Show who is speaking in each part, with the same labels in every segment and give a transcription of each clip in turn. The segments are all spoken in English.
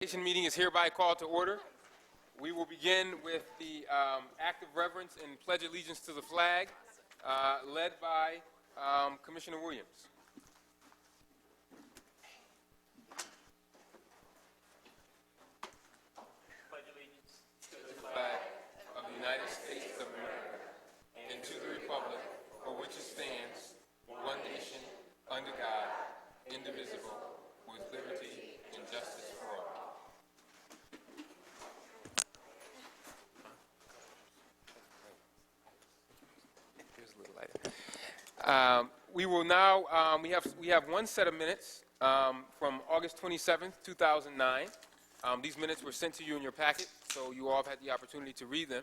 Speaker 1: Meeting is hereby called to order. We will begin with the act of reverence and pledge allegiance to the flag, led by Commissioner Williams.
Speaker 2: Pledge allegiance
Speaker 1: to the flag of the United States of America and to the republic for which it stands, one nation, under God, indivisible, with liberty and justice for all. We will now, we have one set of minutes from August 27th, 2009. These minutes were sent to you in your packet, so you all have had the opportunity to read them.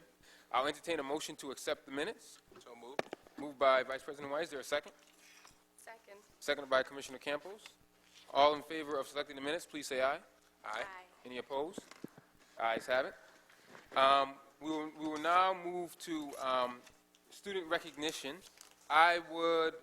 Speaker 1: I'll entertain a motion to accept the minutes. So moved. Moved by Vice President White. Is there a second?
Speaker 3: Second.
Speaker 1: Seconded by Commissioner Campos. All in favor of selecting the minutes, please say aye.
Speaker 3: Aye.
Speaker 1: Any opposed? Ayes have it. We will now move to student recognition. I would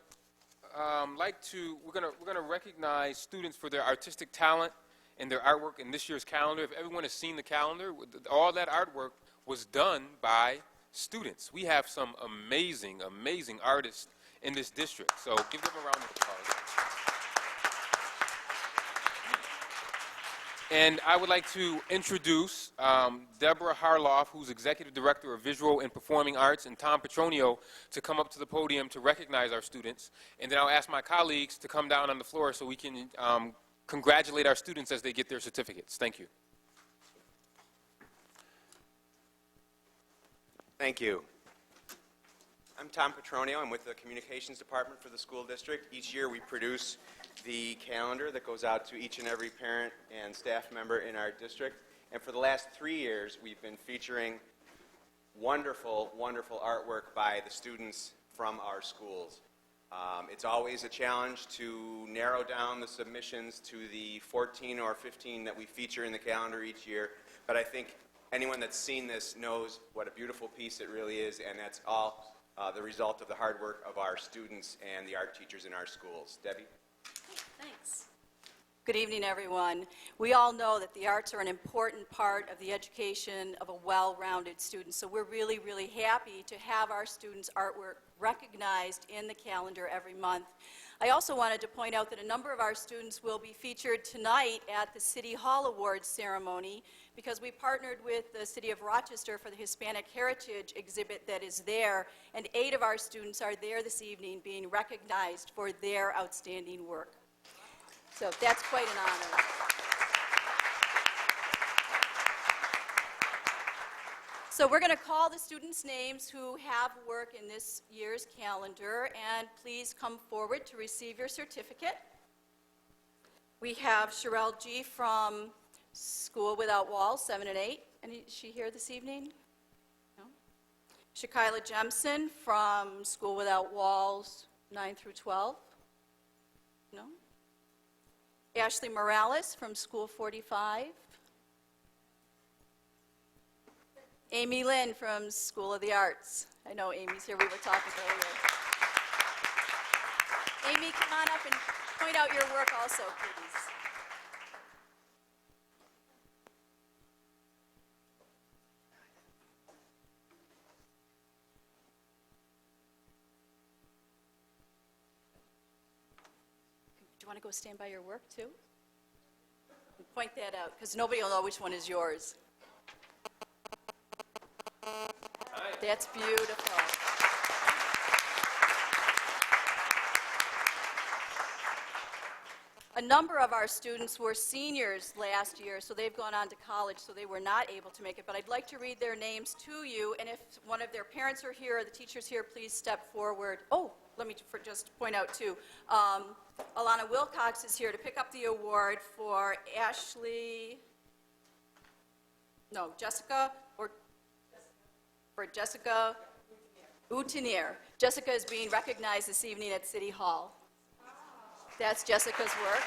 Speaker 1: like to, we're gonna recognize students for their artistic talent and their artwork in this year's calendar. If everyone has seen the calendar, all that artwork was done by students. We have some amazing, amazing artists in this district, so give them a round of applause. And I would like to introduce Deborah Harloff, who's Executive Director of Visual and Performing Arts, and Tom Petronio to come up to the podium to recognize our students. And then I'll ask my colleagues to come down on the floor so we can congratulate our students as they get their certificates. Thank you.
Speaker 4: Thank you. I'm Tom Petronio. I'm with the Communications Department for the school district. Each year we produce the calendar that goes out to each and every parent and staff member in our district. And for the last 3 years, we've been featuring wonderful, wonderful artwork by the students from our schools. It's always a challenge to narrow down the submissions to the 14 or 15 that we feature in the calendar each year, but I think anyone that's seen this knows what a beautiful piece it really is, and that's all the result of the hard work of our students and the art teachers in our schools. Debbie?
Speaker 3: Thanks. Good evening, everyone. We all know that the arts are an important part of the education of a well-rounded student, so we're really, really happy to have our students' artwork recognized in the calendar every month. I also wanted to point out that a number of our students will be featured tonight at the City Hall Awards ceremony because we partnered with the City of Rochester for the Hispanic Heritage exhibit that is there, and 8 of our students are there this evening being recognized for their outstanding work. So that's quite an honor. So we're going to call the students' names who have work in this year's calendar, and please come forward to receive your certificate. We have Sherelle G. from School Without Walls, 7 and 8. Is she here this evening? No? Shakila Jemson from School Without Walls, 9 through 12. No? Ashley Morales from School 45. Amy Lynn from School of the Arts. I know Amy's here, we were talking earlier. Amy, come on up and point out your work also, please. Do you want to go stand by your work, too? And point that out, because nobody will know which one is yours. That's beautiful. A number of our students were seniors last year, so they've gone on to college, so they were not able to make it. But I'd like to read their names to you, and if one of their parents are here or the teachers here, please step forward. Oh, let me just point out, too. Alana Wilcox is here to pick up the award for Jessica Outinier. Jessica is being recognized this evening at City Hall. That's Jessica's work.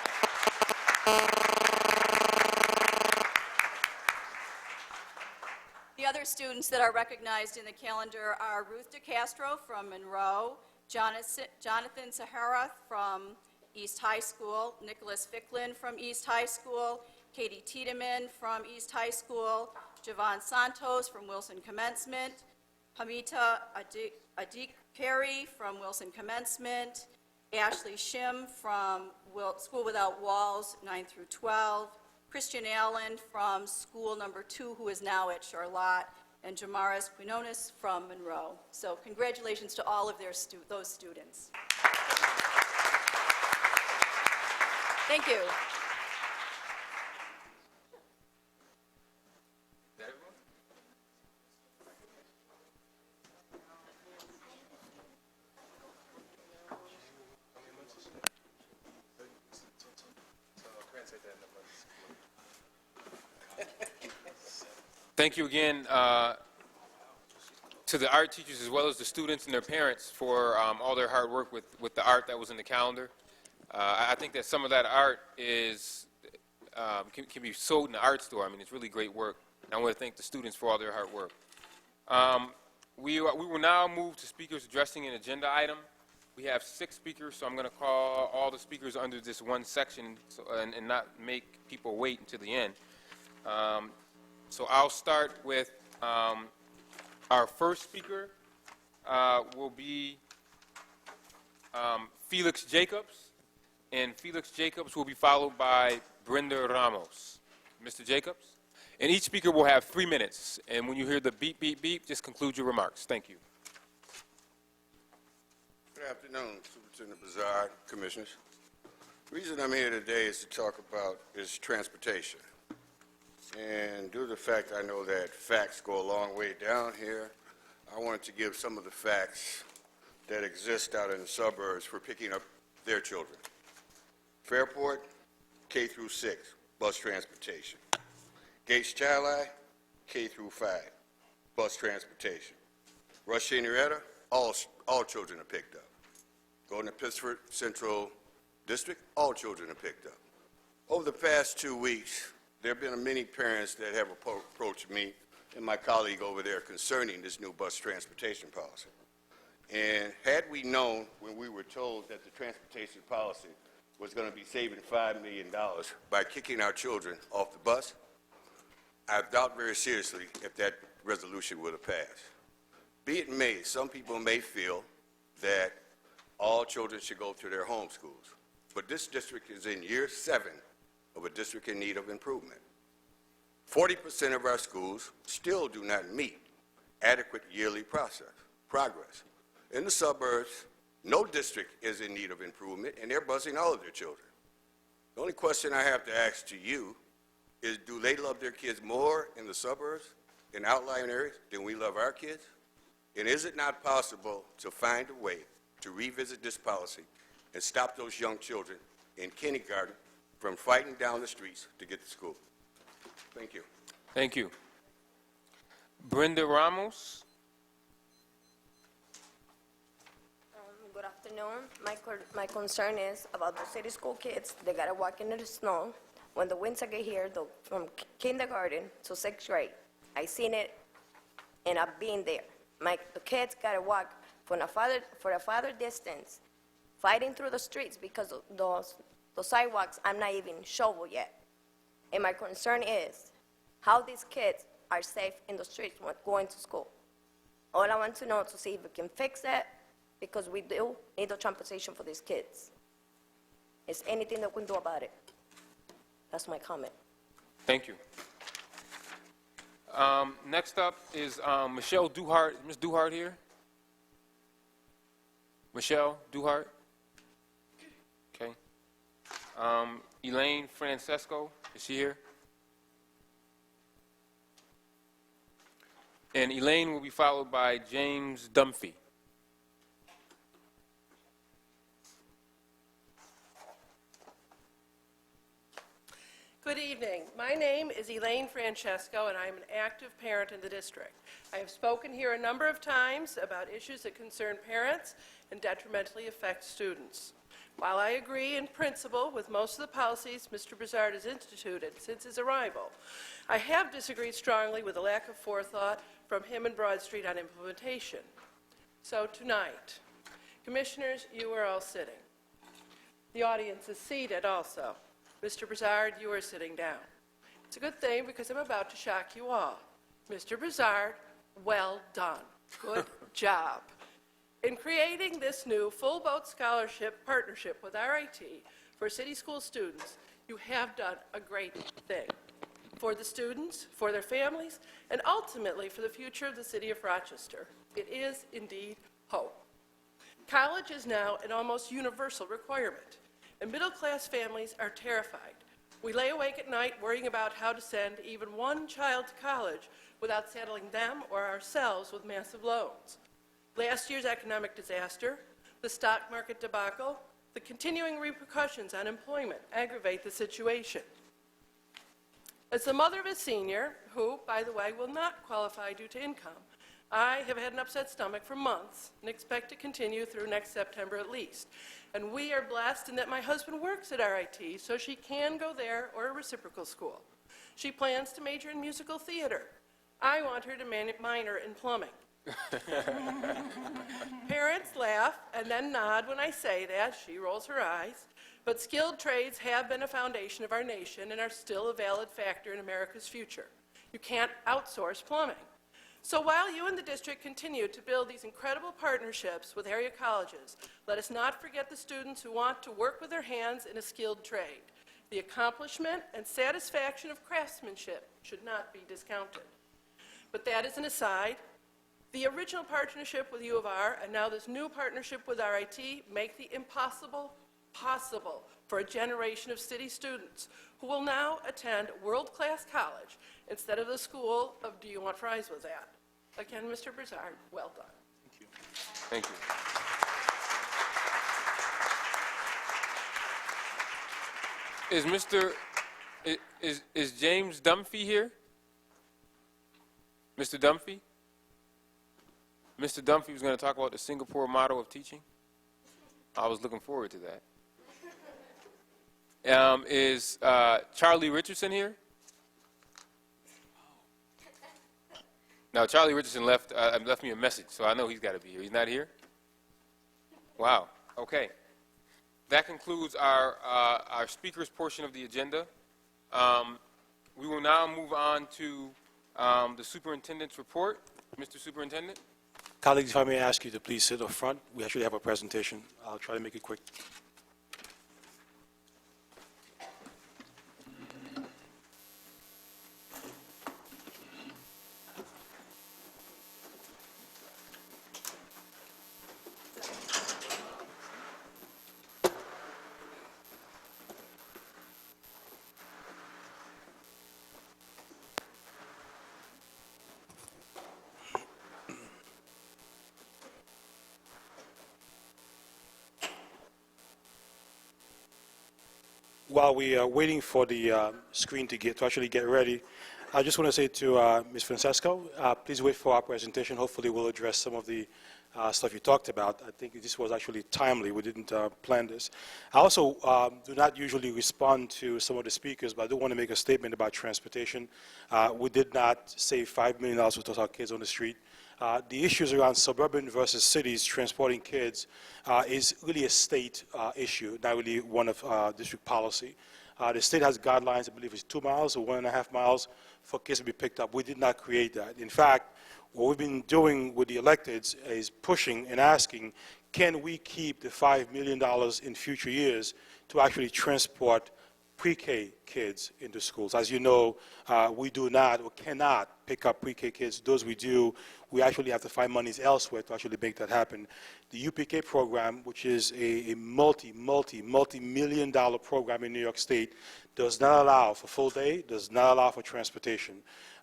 Speaker 3: The other students that are recognized in the calendar are Ruth DeCastro from Monroe, Jonathan Sahara from East High School, Nicholas Ficklin from East High School, Katie Tiedemann from East High School, Javon Santos from Wilson Commencement, Hamita Adikari from Wilson Commencement, Ashley Shim from School Without Walls, 9 through 12, Christian Allen from School Number 2, who is now at Charlotte, and Jamaris Quinones from Monroe. So congratulations to all of those students. Thank you.
Speaker 1: Thank you again to the art teachers as well as the students and their parents for all their hard work with the art that was in the calendar. I think that some of that art is can be sold in the art store. I mean, it's really great work. And I want to thank the students for all their hard work. We will now move to speakers addressing an agenda item. We have 6 speakers, so I'm going to call all the speakers under this one section and not make people wait until the end. So I'll start with our first speaker will be Felix Jacobs, and Felix Jacobs will be followed by Brenda Ramos. Mr. Jacobs? And each speaker will have 3 minutes, and when you hear the beep, beep, beep, just conclude your remarks. Thank you.
Speaker 5: Good afternoon, Superintendent Broussard, Commissioners. The reason I'm here today is to talk about is transportation. And due to the fact I know that facts go a long way down here, I wanted to give some of the facts that exist out in the suburbs for picking up their children. Fairport, K through 6, bus transportation. Gates Chili, K through 5, bus transportation. Rush Henrietta, all children are picked up. Going to Pittsford Central District, all children are picked up. Over the past 2 weeks, there have been many parents that have approached me and my colleague over there concerning this new bus transportation policy. And had we known when we were told that the transportation policy was going to be saving $5 million by kicking our children off the bus, I doubt very seriously if that resolution would have passed. Be it may, some people may feel that all children should go to their home schools, but this district is in year 7 of a district in need of improvement. 40% of our schools still do not meet adequate yearly progress. In the suburbs, no district is in need of improvement, and they're busing all of their children. The only question I have to ask to you is, do they love their kids more in the suburbs, in outlying areas, than we love our kids? And is it not possible to find a way to revisit this policy and stop those young children in kindergarten from fighting down the streets to get to school? Thank you.
Speaker 1: Thank you. Brenda Ramos.
Speaker 6: Good afternoon. My concern is about the city school kids. They gotta walk in the snow. When the winter get here, from kindergarten to 6th grade, I seen it, and I've been there. The kids gotta walk for a farther distance, fighting through the streets because those sidewalks are not even shoveled yet. And my concern is how these kids are safe in the streets when going to school. All I want to know to see if we can fix it, because we do need the transportation for these kids. Is anything that we can do about it? That's my comment.
Speaker 1: Thank you. Next up is Michelle Duhart. Is Ms. Duhart here? Michelle Duhart? Okay. Elaine Francesco, is she here? And Elaine will be followed by James Dunphy.
Speaker 7: Good evening. My name is Elaine Francesco, and I'm an active parent in the district. I have spoken here a number of times about issues that concern parents and detrimentally affect students. While I agree in principle with most of the policies Mr. Broussard has instituted since his arrival, I have disagreed strongly with the lack of forethought from him and Broad Street on implementation. So tonight, commissioners, you are all sitting. The audience is seated also. Mr. Broussard, you are sitting down. It's a good thing because I'm about to shock you all. Mr. Brizard, well done. Good job. In creating this new full boat scholarship partnership with RIT for city school students, you have done a great thing for the students, for their families, and ultimately for the future of the city of Rochester. It is indeed hope. College is now an almost universal requirement, and middle-class families are terrified. We lay awake at night worrying about how to send even one child to college without saddling them or ourselves with massive loans. Last year's economic disaster, the stock market debacle, the continuing repercussions on employment aggravate the situation. As the mother of a senior, who, by the way, will not qualify due to income, I have had an upset stomach for months and expect to continue through next September at least. And we are blessed in that my husband works at RIT, so she can go there or a reciprocal school. She plans to major in musical theater. I want her to minor in plumbing. Parents laugh and then nod when I say that. She rolls her eyes. But skilled trades have been a foundation of our nation and are still a valid factor in America's future. You can't outsource plumbing. So while you and the district continue to build these incredible partnerships with area colleges, let us not forget the students who want to work with their hands in a skilled trade. The accomplishment and satisfaction of craftsmanship should not be discounted. But that is an aside. The original partnership with U of R and now this new partnership with RIT make the impossible possible for a generation of city students who will now attend world-class college instead of the school of do you want fries with that. Again, Mr. Brizard, well done.
Speaker 1: Thank you. Is James Dunphy here? Mr. Dunphy? Mr. Dunphy was going to talk about the Singapore model of teaching. I was looking forward to that. Is Charlie Richardson here? Now, Charlie Richardson left me a message, so I know he's got to be here. He's not here? Wow. Okay. That concludes our speakers portion of the agenda. We will now move on to the superintendent's report. Mr. Superintendent?
Speaker 8: Colleagues, if I may ask you to please sit up front. We actually have a presentation. I'll try to make it quick. While we are waiting for the screen to actually get ready, I just want to say to Ms. Francesco, please wait for our presentation. Hopefully we'll address some of the stuff you talked about. I think this was actually timely. We didn't plan this. I also do not usually respond to some of the speakers, but I do want to make a statement about transportation. We did not save $5 million with our kids on the street. The issues around suburban versus cities transporting kids is really a state issue, not really one of district policy. The state has guidelines, I believe it's 2 miles or 1.5 miles for kids to be picked up. We did not create that. In fact, what we've been doing with the electeds is pushing and asking, can we keep the $5 million in future years to actually transport pre-K kids into schools? As you know, we do not or cannot pick up pre-K kids. Those we do, we actually have to find monies elsewhere to actually make that happen. The UPK program, which is a multi-million dollar program in New York State, does not allow for full day, does not allow for transportation.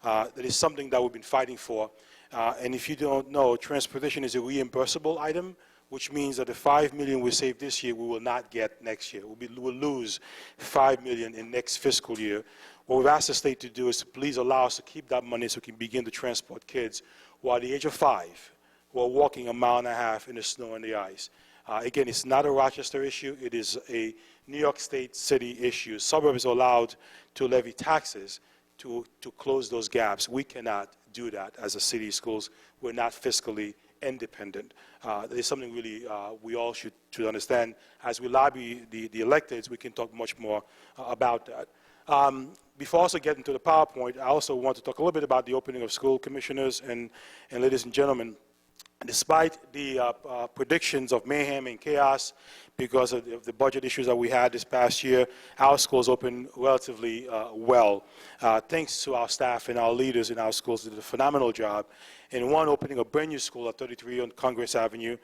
Speaker 8: That is something that we've been fighting for. And if you don't know, transportation is a reimbursable item, which means that the $5 million we save this year, we will not get next year. We'll lose $5 million in next fiscal year. What we've asked the state to do is to please allow us to keep that money so we can begin to transport kids who are at the age of 5, who are walking 1.5 miles in the snow and the ice. Again, it's not a Rochester issue. It is a New York State city issue. Suburbs are allowed to levy taxes to close those gaps. We cannot do that as a city schools. We're not fiscally independent. That is something really we all should understand. As we lobby the electeds, we can talk much more about that. Before also getting to the PowerPoint, I also want to talk a little bit about the opening of school, commissioners and ladies and gentlemen. Despite the predictions of mayhem and chaos because of the budget issues that we had this past year, our schools opened relatively well. Thanks to our staff and our leaders in our schools who did a phenomenal job. In one, opening a brand new school at 33 on Congress Avenue.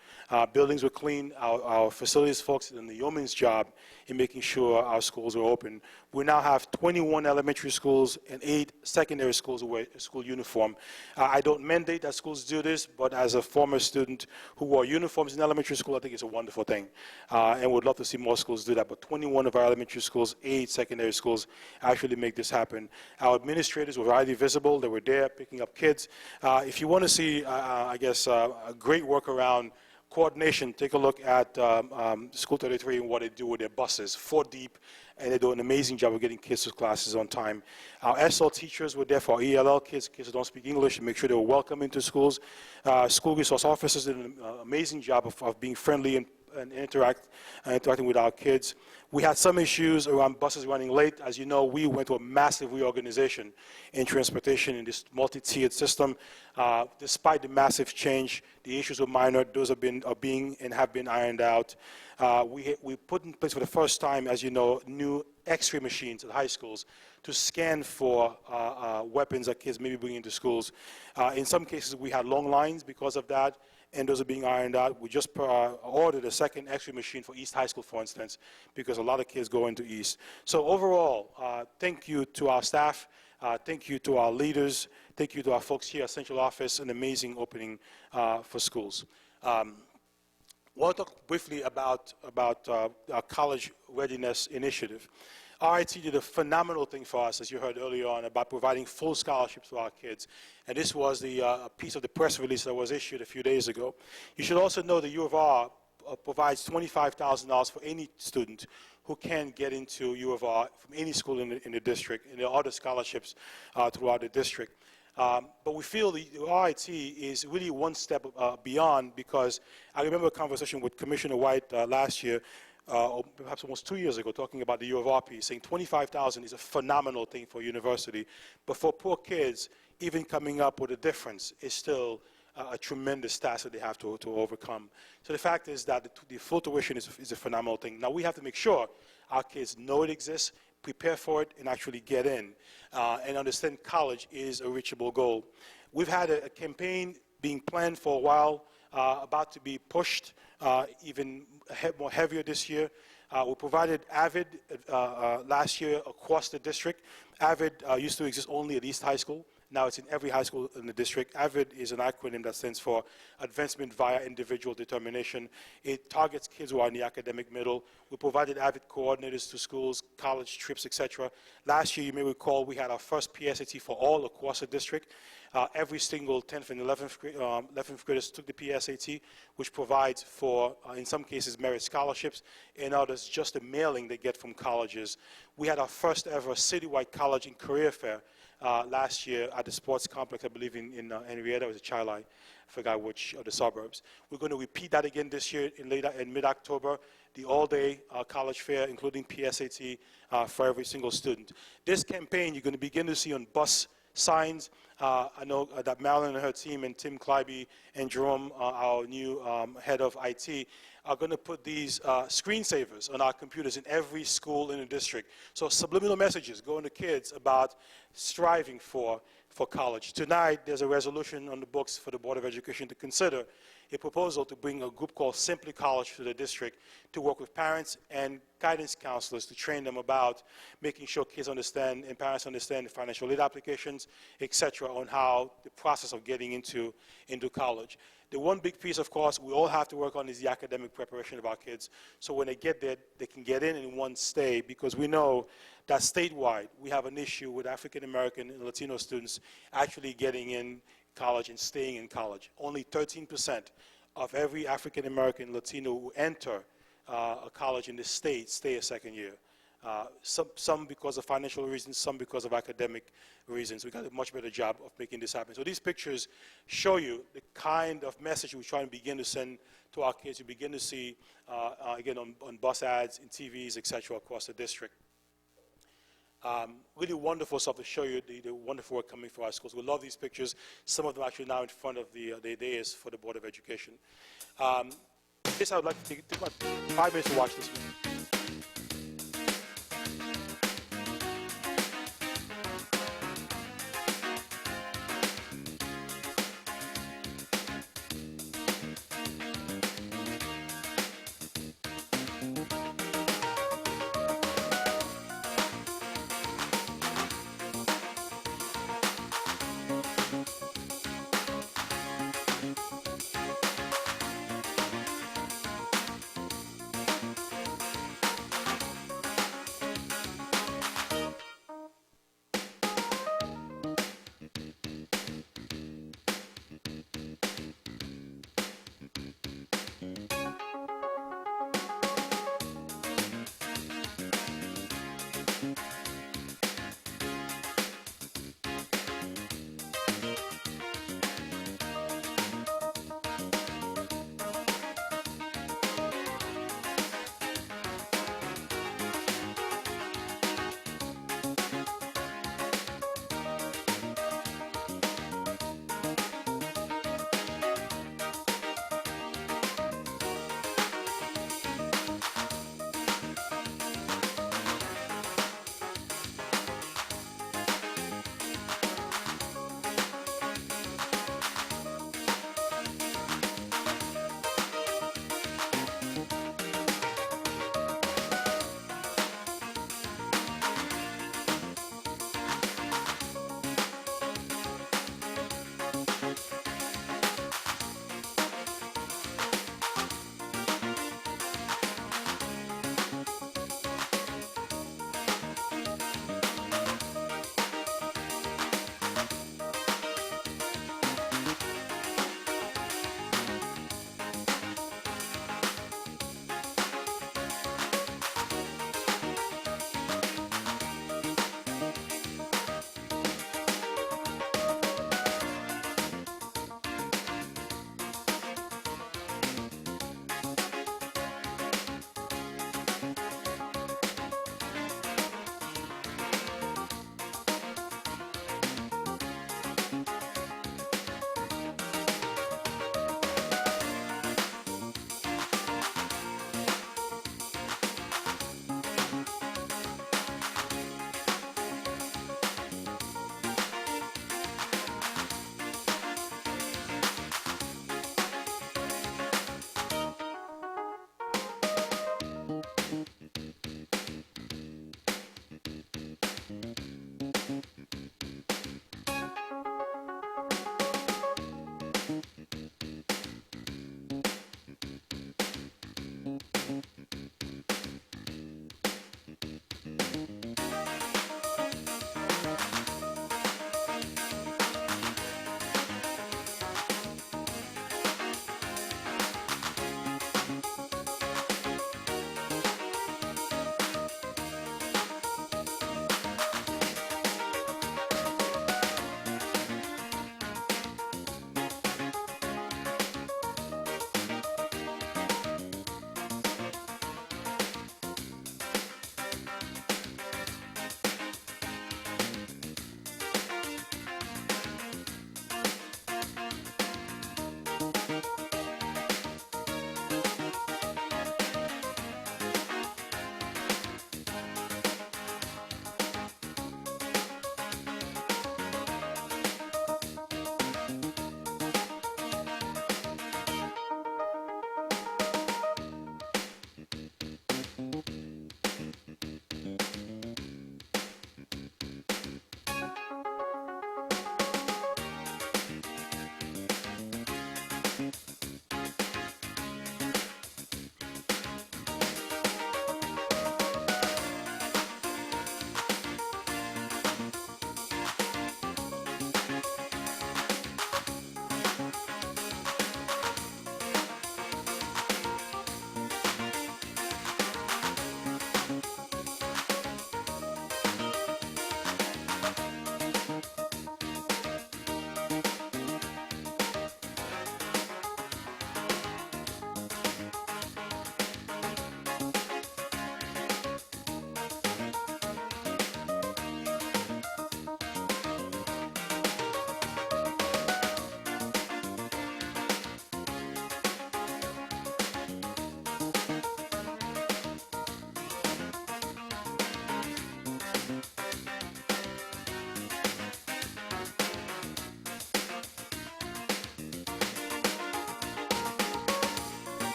Speaker 8: Buildings were clean. Our facilities folks did the yeoman's job in making sure our schools are open. We now have 21 elementary schools and 8 secondary schools who wear school uniform. I don't mandate that schools do this, but as a former student who wore uniforms in elementary school, I think it's a wonderful thing. And would love to see more schools do that. But 21 of our elementary schools, 8 secondary schools actually make this happen. Our administrators were widely visible. They were there picking up kids. If you want to see, I guess, a great work around coordination, take a look at School 33 and what they do with their buses, 4 deep, and they do an amazing job of getting kids to classes on time. Our SL teachers were there for our ELL kids who don't speak English, and make sure they were welcome into schools. School resource officers did an amazing job of being friendly and interacting with our kids. We had some issues around buses running late. As you know, we went through a massive reorganization in transportation in this multi-tiered system. Despite the massive change, the issues were minor. Those are being and have been ironed out. We put in place for the first time, as you know, new X-ray machines at high schools to scan for weapons that kids may be bringing into schools. In some cases, we had long lines because of that, and those are being ironed out. We just ordered a second X-ray machine for East High School, for instance, because a lot of kids go into East. So overall, thank you to our staff, thank you to our leaders, thank you to our folks here at Central Office, an amazing opening for schools. I want to talk briefly about our college readiness initiative. RIT did a phenomenal thing for us, as you heard earlier on, about providing full scholarships to our kids. And this was the piece of the press release that was issued a few days ago. You should also know that U of R provides $25,000 for any student who can get into U of R from any school in the district, and there are other scholarships throughout the district. But we feel the RIT is really one step beyond, because I remember a conversation with Commissioner White last year, or perhaps almost 2 years ago, talking about the U of R piece, saying $25,000 is a phenomenal thing for a university, but for poor kids, even coming up with a difference is still a tremendous task that they have to overcome. So the fact is that the full tuition is a phenomenal thing. Now we have to make sure our kids know it exists, prepare for it, and actually get in, and understand college is a reachable goal. We've had a campaign being planned for a while, about to be pushed even more heavier this year. We provided AVID last year across the district. AVID used to exist only at East High School. Now it's in every high school in the district. AVID is an acronym that stands for Advancement via Individual Determination. It targets kids who are in the academic middle. We provided AVID coordinators to schools, college trips, etc. Last year, you may recall, we had our first PSAT for all across the district. Every single 10th and 11th graders took the PSAT, which provides for, in some cases, merit scholarships, in others, just the mailing they get from colleges. We had our first ever citywide college and career fair last year at the sports complex, I believe in Henrietta. It was a child, I forgot which of the suburbs. We're going to repeat that again this year in mid-October, the all-day college fair, including PSAT for every single student. This campaign you're going to begin to see on bus signs. I know that Marilyn and her team and Tim Kleiby and Jerome, our new head of IT, are going to put these screensavers on our computers in every school in the district. So subliminal messages going to kids about striving for college. Tonight, there's a resolution on the books for the Board of Education to consider a proposal to bring a group called Simply College to the district to work with parents and guidance counselors to train them about making sure kids understand and parents understand the financial aid applications, etc., on how the process of getting into college. The one big piece, of course, we all have to work on is the academic preparation of our kids. So when they get there, they can get in one stay, because we know that statewide we have an issue with African American and Latino students actually getting in college and staying in college. Only 13% of every African American Latino who enter a college in the state stay a second year. Some because of financial reasons, some because of academic reasons. We got a much better job of making this happen. So these pictures show you the kind of message we're trying to begin to send to our kids. You begin to see, again, on bus ads, in TVs, etc., across the district. Really wonderful stuff to show you the wonderful work coming for our schools. We love these pictures. Some of them actually now in front of the dais for the Board of Education. This I would like to take about 5 minutes to watch this one.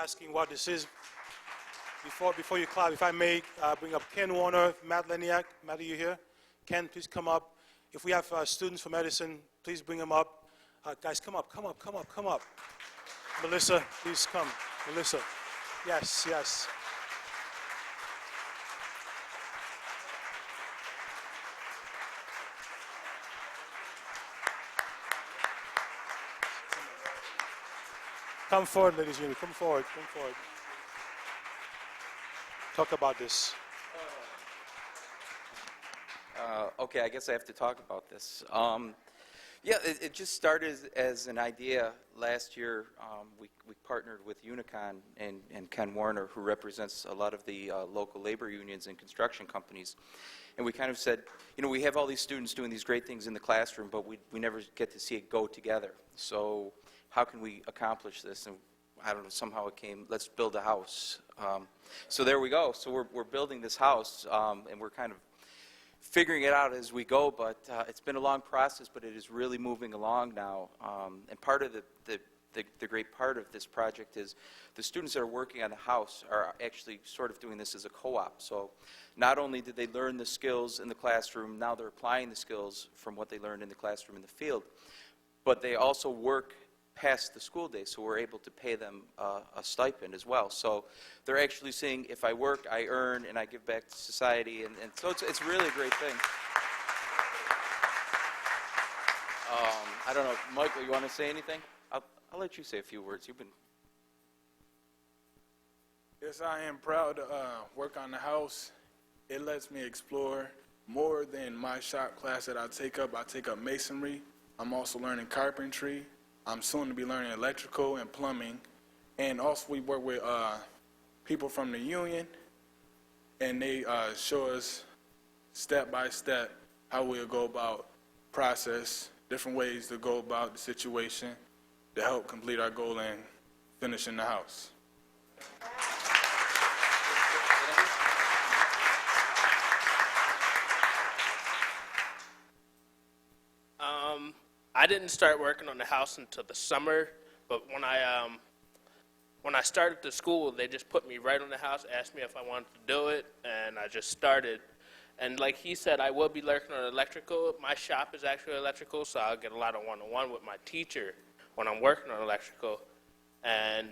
Speaker 8: asking what this is, before you clap, if I may bring up Ken Warner, Matt Leniak. Matt, are you here? Ken, please come up. If we have students from Edison, please bring them up. Guys, come up. Melissa, please come. Melissa. Yes, yes. Come forward, ladies and gentlemen. Come forward. Talk about this.
Speaker 9: Okay, I guess I have to talk about this. Yeah, it just started as an idea last year. We partnered with Unicon and Ken Warner, who represents a lot of the local labor unions and construction companies. And we kind of said, you know, we have all these students doing these great things in the classroom, but we never get to see it go together. So how can we accomplish this? And I don't know, somehow it came, let's build a house. So there we go. So we're building this house, and we're kind of figuring it out as we go, but it's been a long process, but it is really moving along now. And part of the great part of this project is the students that are working on the house are actually sort of doing this as a co-op. So not only did they learn the skills in the classroom, now they're applying the skills from what they learned in the classroom in the field, but they also work past the school day, so we're able to pay them a stipend as well. So they're actually saying, if I work, I earn, and I give back to society, and so it's really a great thing. I don't know, Michael, you want to say anything? I'll let you say a few words. You've been...
Speaker 10: Yes, I am proud to work on the house. It lets me explore more than my shop class that I take up. I take up masonry. I'm also learning carpentry. I'm soon to be learning electrical and plumbing. And also we work with people from the union, and they show us step by step how we'll go about process, different ways to go about the situation to help complete our goal in finishing the house.
Speaker 2: I didn't start working on the house until the summer, but when I started the school, they just put me right on the house, asked me if I wanted to do it, and I just started. And like he said, I will be working on electrical. My shop is actually electrical, so I'll get a lot of one-on-one with my teacher when I'm working on electrical, and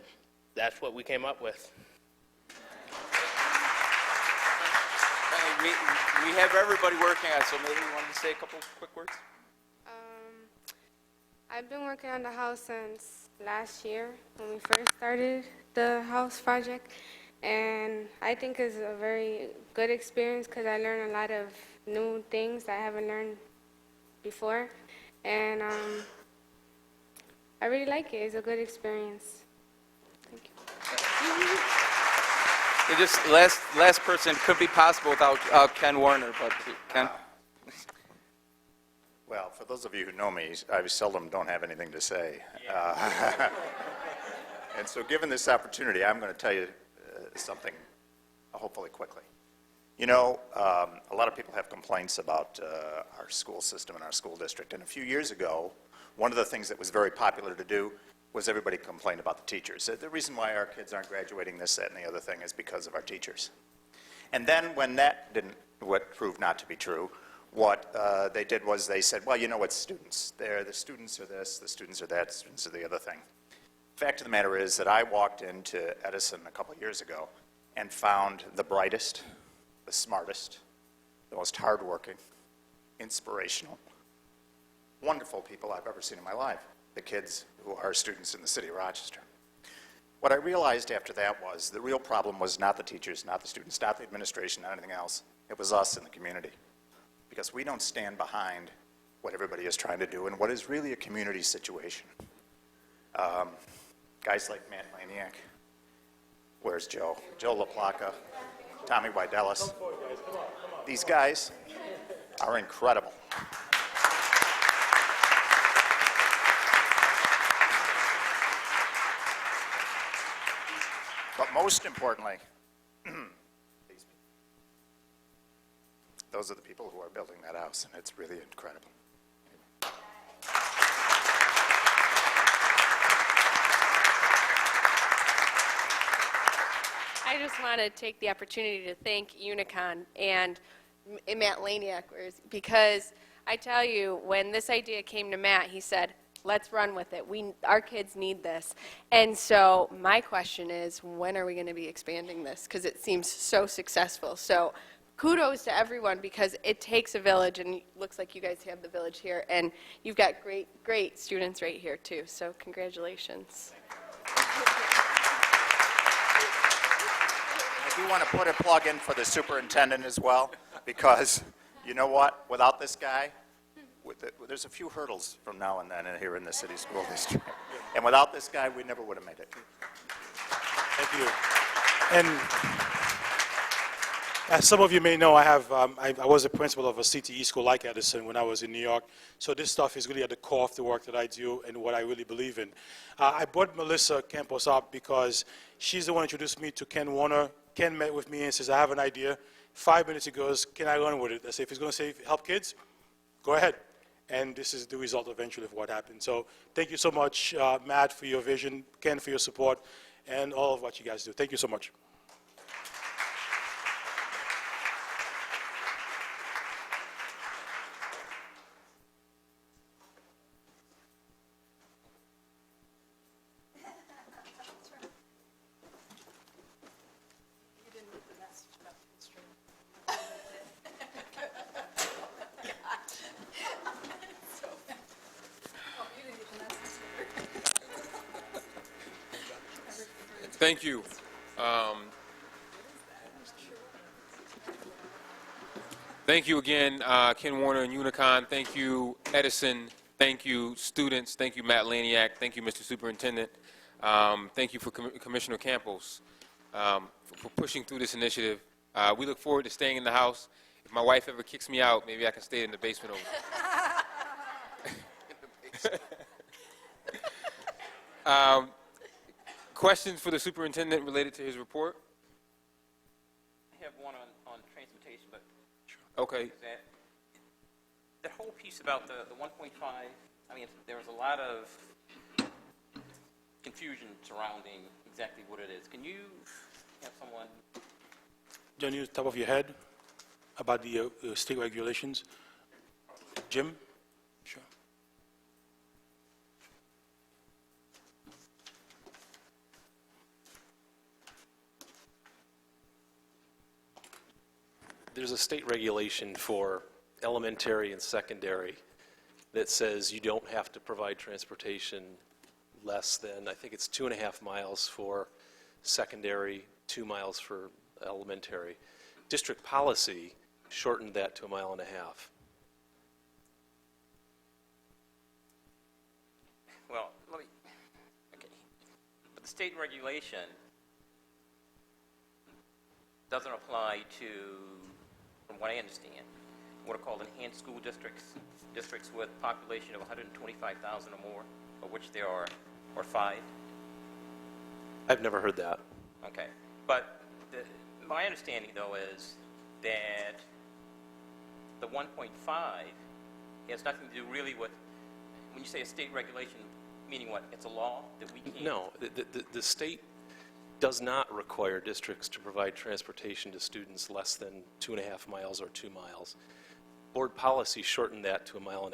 Speaker 2: that's what we came up with.
Speaker 9: We have everybody working on it, so maybe you wanted to say a couple quick words?
Speaker 11: I've been working on the house since last year when we first started the house project, and I think it's a very good experience because I learned a lot of new things I haven't learned before, and I really like it. It's a good experience. Thank you.
Speaker 9: So just last person, could be possible without Ken Warner, but Ken?
Speaker 12: Well, for those of you who know me, I seldom don't have anything to say. And so given this opportunity, I'm going to tell you something hopefully quickly. You know, a lot of people have complaints about our school system and our school district. And a few years ago, one of the things that was very popular to do was everybody complained about the teachers. The reason why our kids aren't graduating this, that, and the other thing is because of our teachers. And then when that what proved not to be true, what they did was they said, well, you know what, students, the students are this, the students are that, the students are the other thing. Fact of the matter is that I walked into Edison a couple years ago and found the brightest, the smartest, the most hardworking, inspirational, wonderful people I've ever seen in my life, the kids who are students in the city of Rochester. What I realized after that was the real problem was not the teachers, not the students, not the administration, not anything else. It was us in the community. Because we don't stand behind what everybody is trying to do and what is really a community situation. Guys like Matt Laniak, where's Joe? Joe LaPlaca, Tommy Widelis. These guys are incredible. But most importantly, those are the people who are building that house, and it's really incredible.
Speaker 13: I just want to take the opportunity to thank Unicon and Matt Laniak, because I tell you, when this idea came to Matt, he said, let's run with it. Our kids need this. And so my question is, when are we going to be expanding this? Because it seems so successful. So kudos to everyone, because it takes a village, and it looks like you guys have the village here, and you've got great students right here, too. So congratulations.
Speaker 12: I do want to put a plug in for the superintendent as well, because you know what? Without this guy, there's a few hurdles from now and then here in the city school district. And without this guy, we never would have made it.
Speaker 8: Thank you. And as some of you may know, I was a principal of a CTE school like Edison when I was in New York. So this stuff is really at the core of the work that I do and what I really believe in. I brought Melissa Campos up because she's the one who introduced me to Ken Warner. Ken met with me and says, I have an idea. 5 minutes he goes, can I run with it? I say, if he's going to help kids, go ahead. And this is the result eventually of what happened. So thank you so much, Matt, for your vision, Ken, for your support, and all of what you guys do. Thank you so much.
Speaker 1: Thank you. Thank you again, Ken Warner and Unicon. Thank you, Edison. Thank you, students. Thank you, Matt Laniak. Thank you, Mr. Superintendent. Thank you for Commissioner Campos for pushing through this initiative. We look forward to staying in the house. If my wife ever kicks me out, maybe I can stay in the basement over. Questions for the superintendent related to his report?
Speaker 14: I have one on transportation, but
Speaker 1: Okay.
Speaker 14: that whole piece about the 1.5, I mean, there was a lot of confusion surrounding exactly what it is. Can you have someone?
Speaker 8: John, you top of your head about the state regulations? Jim? Sure.
Speaker 15: There's a state regulation for elementary and secondary that says you don't have to provide transportation less than, I think it's 2.5 miles for secondary, 2 miles for elementary. District policy shortened that to 1.5 miles.
Speaker 14: Well, let me, okay. But the state regulation doesn't apply to, from what I understand, what are called enhanced school districts, districts with population of 125,000 or more, of which there are 5.
Speaker 15: I've never heard that.
Speaker 14: Okay. But my understanding, though, is that the 1.5 has nothing to do really with, when you say a state regulation, meaning what? It's a law that we can't?
Speaker 15: No, the state does not require districts to provide transportation to students less than 2.5 miles or 2 miles. Board policy shortened that to 1.5 miles.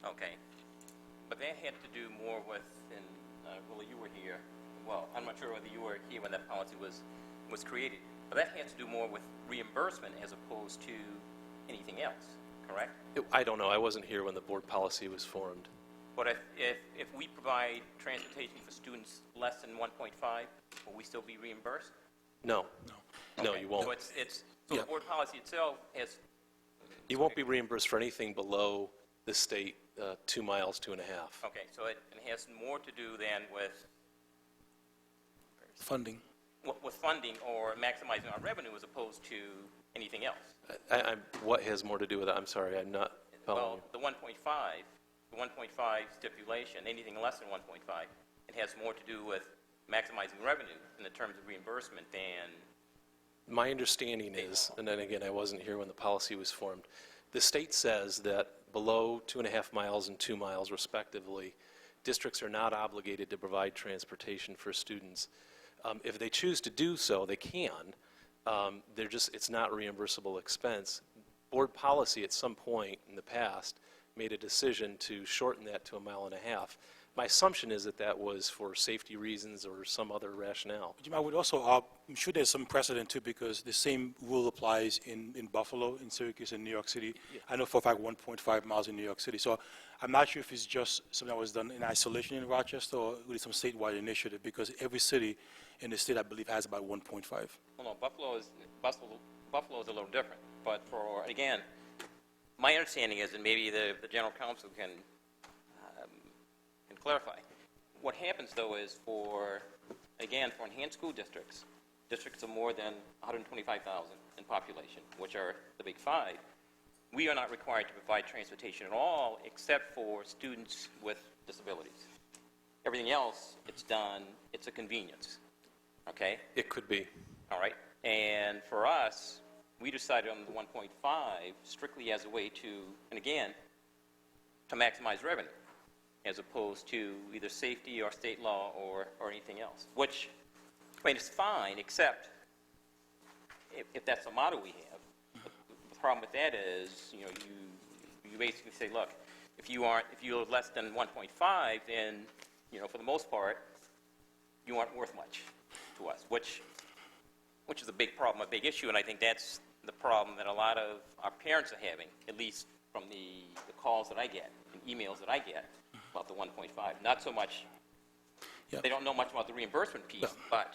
Speaker 14: Okay. But that had to do more with, and Willie, you were here. Well, I'm not sure whether you were here when that policy was created. But that had to do more with reimbursement as opposed to anything else, correct?
Speaker 15: I don't know. I wasn't here when the board policy was formed.
Speaker 14: But if we provide transportation for students less than 1.5, will we still be reimbursed?
Speaker 15: No. No,
Speaker 14: Okay.
Speaker 15: you won't.
Speaker 14: So the board policy itself has...
Speaker 15: You won't be reimbursed for anything below the state 2 miles, 2.5.
Speaker 14: Okay, so it has more to do then with...
Speaker 8: Funding.
Speaker 14: With funding or maximizing our revenue as opposed to anything else.
Speaker 15: What has more to do with it? I'm sorry, I'm not following.
Speaker 14: Well, the 1.5 stipulation, anything less than 1.5, it has more to do with maximizing revenue in the terms of reimbursement than...
Speaker 15: My understanding is, and then again, I wasn't here when the policy was formed, the state says that below 2.5 miles and 2 miles respectively, districts are not obligated to provide transportation for students. If they choose to do so, they can. It's not reimbursable expense. Board policy at some point in the past made a decision to shorten that to 1.5 miles. My assumption is that that was for safety reasons or some other rationale.
Speaker 8: Jim, I would also, I'm sure there's some precedent too, because the same rule applies in Buffalo, in Syracuse, and New York City. I know for a fact 1.5 miles in New York City. So I'm not sure if it's just something that was done in isolation in Rochester or really some statewide initiative, because every city in the state, I believe, has about 1.5.
Speaker 14: Well, no, Buffalo is a little different. But again, my understanding is, and maybe the general counsel can clarify, what happens though is for enhanced school districts of more than 125,000 in population, which are the big five, we are not required to provide transportation at all except for students with disabilities. Everything else, it's a convenience, okay?
Speaker 15: It could be.
Speaker 14: All right, and for us, we decided on the 1.5 strictly as a way to, and again, to maximize revenue, as opposed to either safety or state law or anything else, which, I mean, it's fine, except if that's the motto we have. The problem with that is, you basically say, look, if you're less than 1.5, then, for the most part, you aren't worth much to us, which is a big problem, a big issue, and I think that's the problem that a lot of our parents are having, at least from the calls that I get and emails that I get about the 1.5. Not so much, they don't know much about the reimbursement piece, but...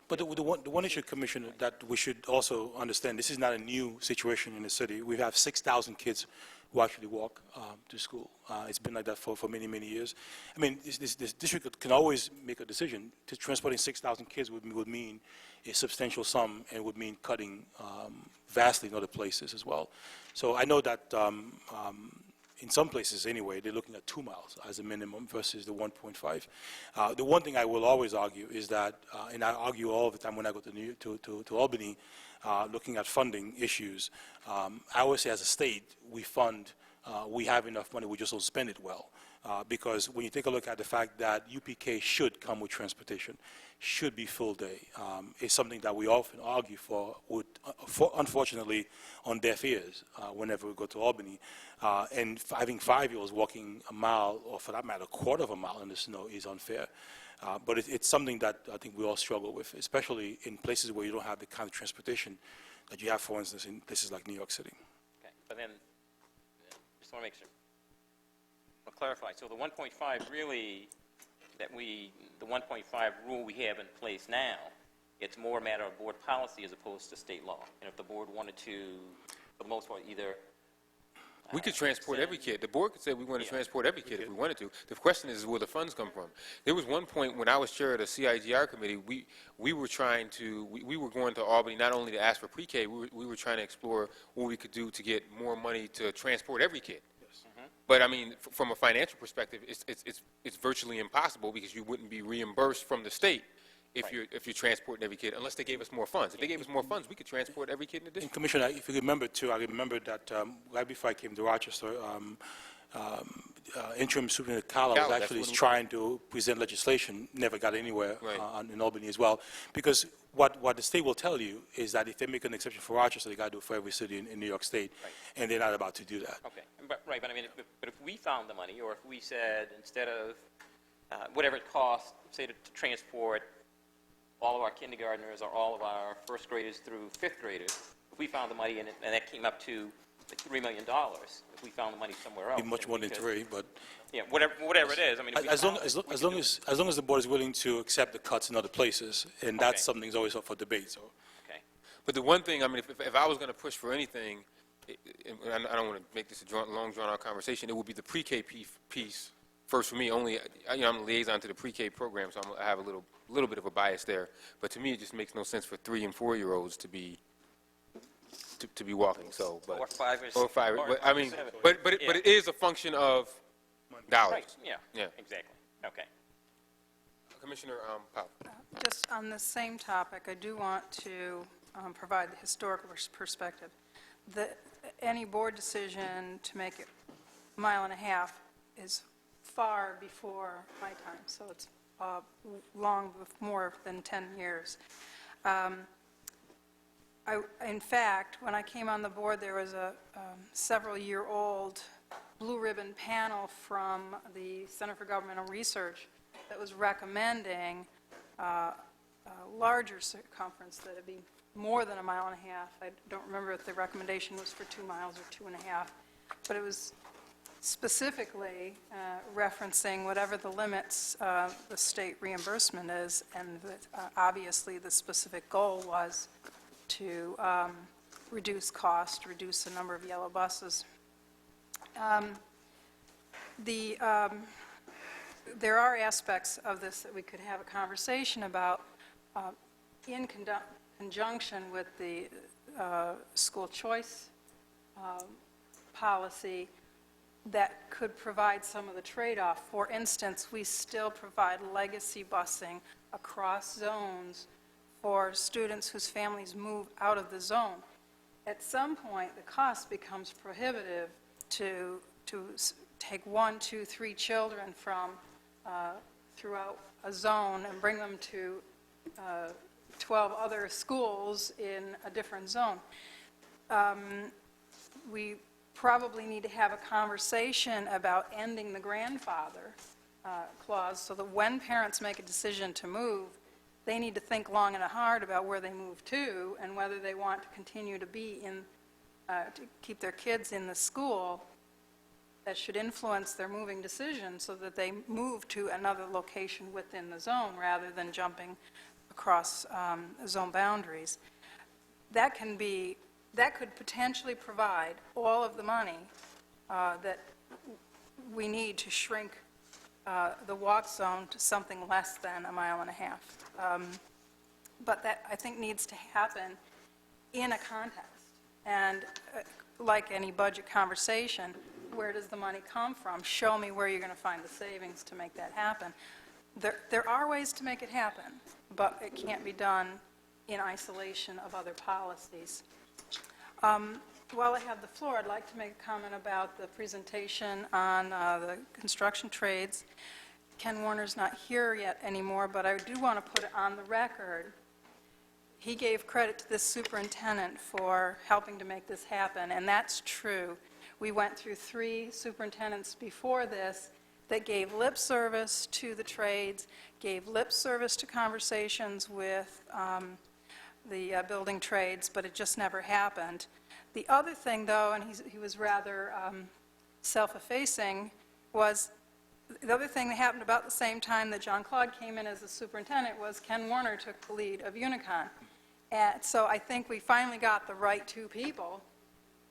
Speaker 8: But the one issue, Commissioner, that we should also understand, this is not a new situation in the city. We have 6,000 kids who actually walk to school. It's been like that for many, many years. I mean, this district can always make a decision. To transporting 6,000 kids would mean a substantial sum and would mean cutting vastly in other places as well. So I know that in some places anyway, they're looking at 2 miles as a minimum versus the 1.5. The one thing I will always argue is that, and I argue all the time when I go to Albany, looking at funding issues, I always say as a state, we have enough money, we just don't spend it well. Because when you take a look at the fact that UPK should come with transportation, should be full day, is something that we often argue for, unfortunately, on deaf ears whenever we go to Albany. And having 5-year-olds walking a mile, or for that matter, a quarter of a mile in the snow is unfair. But it's something that I think we all struggle with, especially in places where you don't have the kind of transportation that you have, for instance, in places like New York City.
Speaker 14: Okay, but then, just want to make sure, I'll clarify. So the 1.5 really, the 1.5 rule we have in place now, it's more a matter of board policy as opposed to state law. And if the board wanted to, for the most part, either...
Speaker 1: We could transport every kid. The board could say we want to transport every kid if we wanted to. The question is where the funds come from. There was one point when I was chair of the CIGR committee, we were trying to, we were going to Albany not only to ask for pre-K, we were trying to explore what we could do to get more money to transport every kid. But I mean, from a financial perspective, it's virtually impossible because you wouldn't be reimbursed from the state if you're transporting every kid, unless they gave us more funds. If they gave us more funds, we could transport every kid in the district.
Speaker 8: And Commissioner, if you remember too, I remember that right before I came to Rochester, interim Superintendent Calla was actually trying to present legislation, never got anywhere in Albany as well, because what the state will tell you is that if they make an exception for Rochester, they got to do it for every city in New York State, and they're not about to do that.
Speaker 14: Okay, but I mean, but if we found the money, or if we said instead of whatever it costs, say to transport all of our kindergartners or all of our first graders through fifth graders, if we found the money and that came up to like $3 million, if we found the money somewhere else.
Speaker 8: Be much more than 3, but
Speaker 14: yeah, whatever it is. I mean,
Speaker 8: as long as the board is willing to accept the cuts in other places, and that's something that's always up for debate. So.
Speaker 14: Okay.
Speaker 1: But the one thing, I mean, if I was going to push for anything, and I don't want to make this a long drawn-out conversation, it would be the pre-K piece first for me. Only, I'm a liaison to the pre-K program, so I have a little bit of a bias there. But to me, it just makes no sense for 3- and 4-year-olds to be walking. So, but
Speaker 14: or 5
Speaker 1: or 5.
Speaker 14: Or
Speaker 1: but I mean, but it is a function of dollars.
Speaker 14: Right.
Speaker 1: Yeah.
Speaker 14: Exactly. Okay.
Speaker 1: Commissioner Powell.
Speaker 16: Just on the same topic, I do want to provide the historical perspective. Any board decision to make it 1.5 miles is far before my time, so it's long, more than 10 years. In fact, when I came on the board, there was a several-year-old blue ribbon panel from the Center for Governmental Research that was recommending a larger circumference that would be more than 1.5 miles. I don't remember if the recommendation was for 2 miles or 2.5, but it was specifically referencing whatever the limits the state reimbursement is, and obviously the specific goal was to reduce cost, reduce the number of yellow buses. There are aspects of this that we could have a conversation about in conjunction with the school choice policy that could provide some of the trade-off. For instance, we still provide legacy busing across zones for students whose families move out of the zone. At some point, the cost becomes prohibitive to take 1, 2, 3 children from throughout a zone and bring them to 12 other schools in a different zone. We probably need to have a conversation about ending the grandfather clause so that when parents make a decision to move, they need to think long and hard about where they move to and whether they want to continue to be in, to keep their kids in the school. That should influence their moving decision so that they move to another location within the zone rather than jumping across zone boundaries. That could potentially provide all of the money that we need to shrink the walk zone to something less than 1.5 miles. But that, I think, needs to happen in a context. And like any budget conversation, where does the money come from? Show me where you're going to find the savings to make that happen. There are ways to make it happen, but it can't be done in isolation of other policies. While I have the floor, I'd like to make a comment about the presentation on the construction trades. Ken Warner's not here yet anymore, but I do want to put it on the record. He gave credit to this superintendent for helping to make this happen, and that's true. We went through 3 superintendents before this that gave lip service to the trades, gave lip service to conversations with the building trades, but it just never happened. The other thing, though, and he was rather self-effacing, was the other thing that happened about the same time that John Claude came in as the superintendent was Ken Warner took the lead of Unicon. And so I think we finally got the right 2 people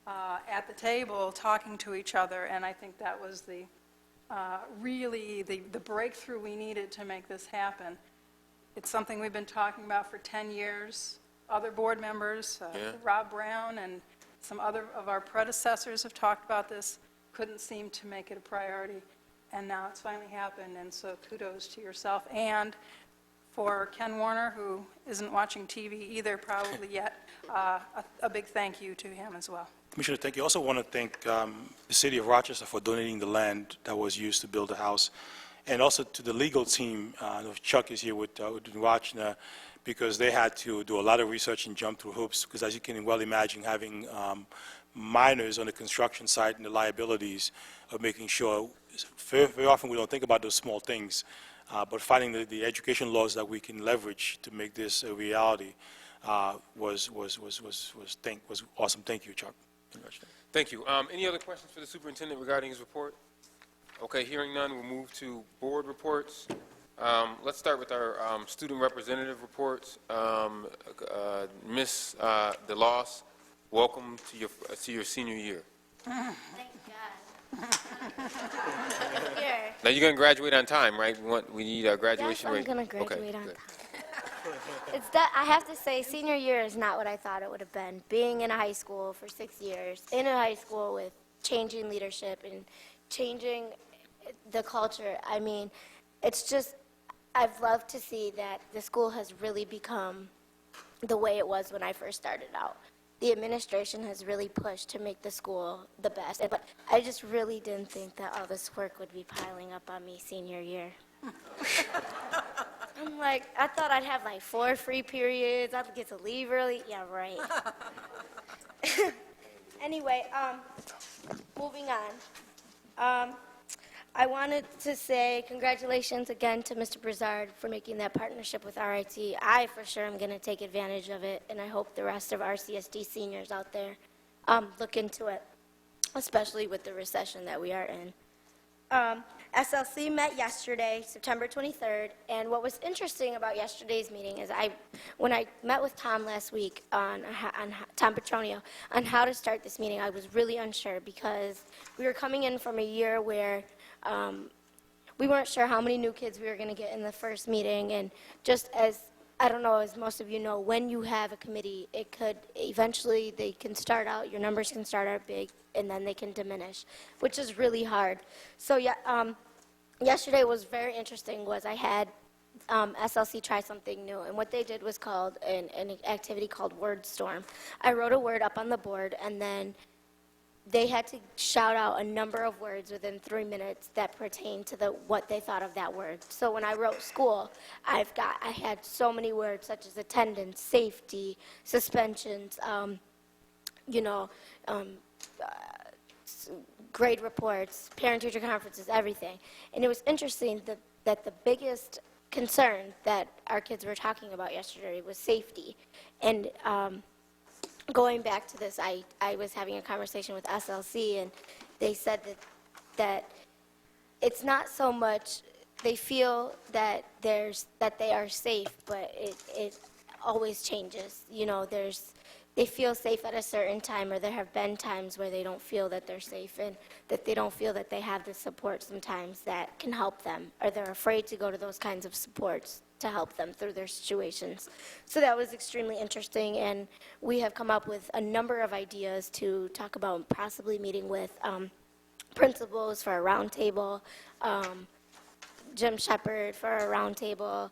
Speaker 16: at the table talking to each other, and I think that was really the breakthrough we needed to make this happen. It's something we've been talking about for 10 years. Other board members, Rob Brown and some other of our predecessors have talked about this, couldn't seem to make it a priority, and now it's finally happened, and so kudos to yourself. And for Ken Warner, who isn't watching TV either probably yet, a big thank you to him as well.
Speaker 8: Commissioner, thank you. I also want to thank the City of Rochester for donating the land that was used to build the house, and also to the legal team. I know Chuck is here with Wachner, because they had to do a lot of research and jump through hoops, because as you can well imagine, having minors on the construction site and the liabilities of making sure, very often we don't think about those small things, but finding the education laws that we can leverage to make this a reality was awesome. Thank you, Chuck.
Speaker 1: Thank you. Any other questions for the superintendent regarding his report? Okay, hearing none, we'll move to board reports. Let's start with our student representative reports. Ms. DeLoss, welcome to your senior year.
Speaker 17: Thank God. Yeah.
Speaker 1: Now you're going to graduate on time, right? We need a graduation rate.
Speaker 17: Yes, I'm going to graduate on
Speaker 1: good.
Speaker 17: time. It's that I have to say, senior year is not what I thought it would have been. Being in a high school for 6 years, in a high school with changing leadership and changing the culture. I mean, it's just, I've loved to see that the school has really become the way it was when I first started out. The administration has really pushed to make the school the best, but I just really didn't think that all this work would be piling up on me senior year. I'm like, I thought I'd have like 4 free periods. I'd get to leave early. Yeah, right. Anyway, moving on. I wanted to say congratulations again to Mr. Brizard for making that partnership with RIT. I for sure am going to take advantage of it, and I hope the rest of our CSD seniors out there look into it, especially with the recession that we are in. SLC met yesterday, September 23rd, and what was interesting about yesterday's meeting is when I met with Tom last week on Tom Petronio on how to start this meeting, I was really unsure because we were coming in from a year where we weren't sure how many new kids we were going to get in the first meeting, and just as I don't know, as most of you know, when you have a committee, it could eventually they can start out, your numbers can start out big, and then they can diminish, which is really hard. So yeah, yesterday was very interesting. Was I had SLC try something new, and what they did was called an activity called Word Storm. I wrote a word up on the board, and then they had to shout out a number of words within 3 minutes that pertain to what they thought of that word. So when I wrote school, I had so many words such as attendance, safety, suspensions, grade reports, parent-teacher conferences, everything. And it was interesting that the biggest concern that our kids were talking about yesterday was safety. And going back to this, I was having a conversation with SLC, and they said that it's not so much they feel that they are safe, but it always changes. They feel safe at a certain time, or there have been times where they don't feel that they're safe, and that they don't feel that they have the support sometimes that can help them, or they're afraid to go to those kinds of supports to help them through their situations. So that was extremely interesting, and we have come up with a number of ideas to talk about possibly meeting with principals for a roundtable, Jim Shepard for a roundtable,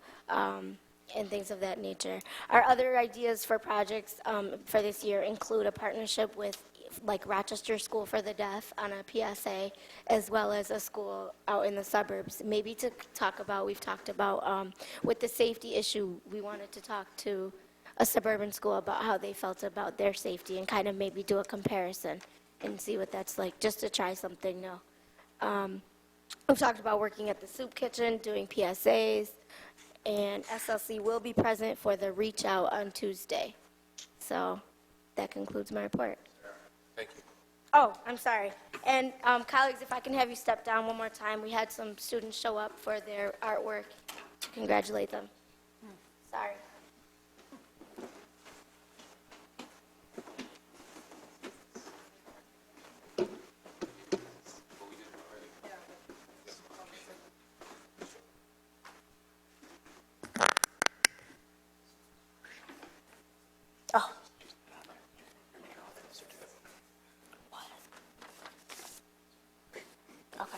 Speaker 17: and things of that nature. Our other ideas for projects for this year include a partnership with like Rochester School for the Deaf on a PSA, as well as a school out in the suburbs. Maybe to talk about, we've talked about with the safety issue, we wanted to talk to a suburban school about how they felt about their safety and kind of maybe do a comparison and see what that's like, just to try something new. We've talked about working at the soup kitchen, doing PSAs, and SLC will be present for the reach out on Tuesday. So that concludes my report.
Speaker 1: Thank you.
Speaker 17: Oh, I'm sorry. And colleagues, if I can have you step down one more time. We had some students show up for their artwork to congratulate them. Sorry. Oh. Okay.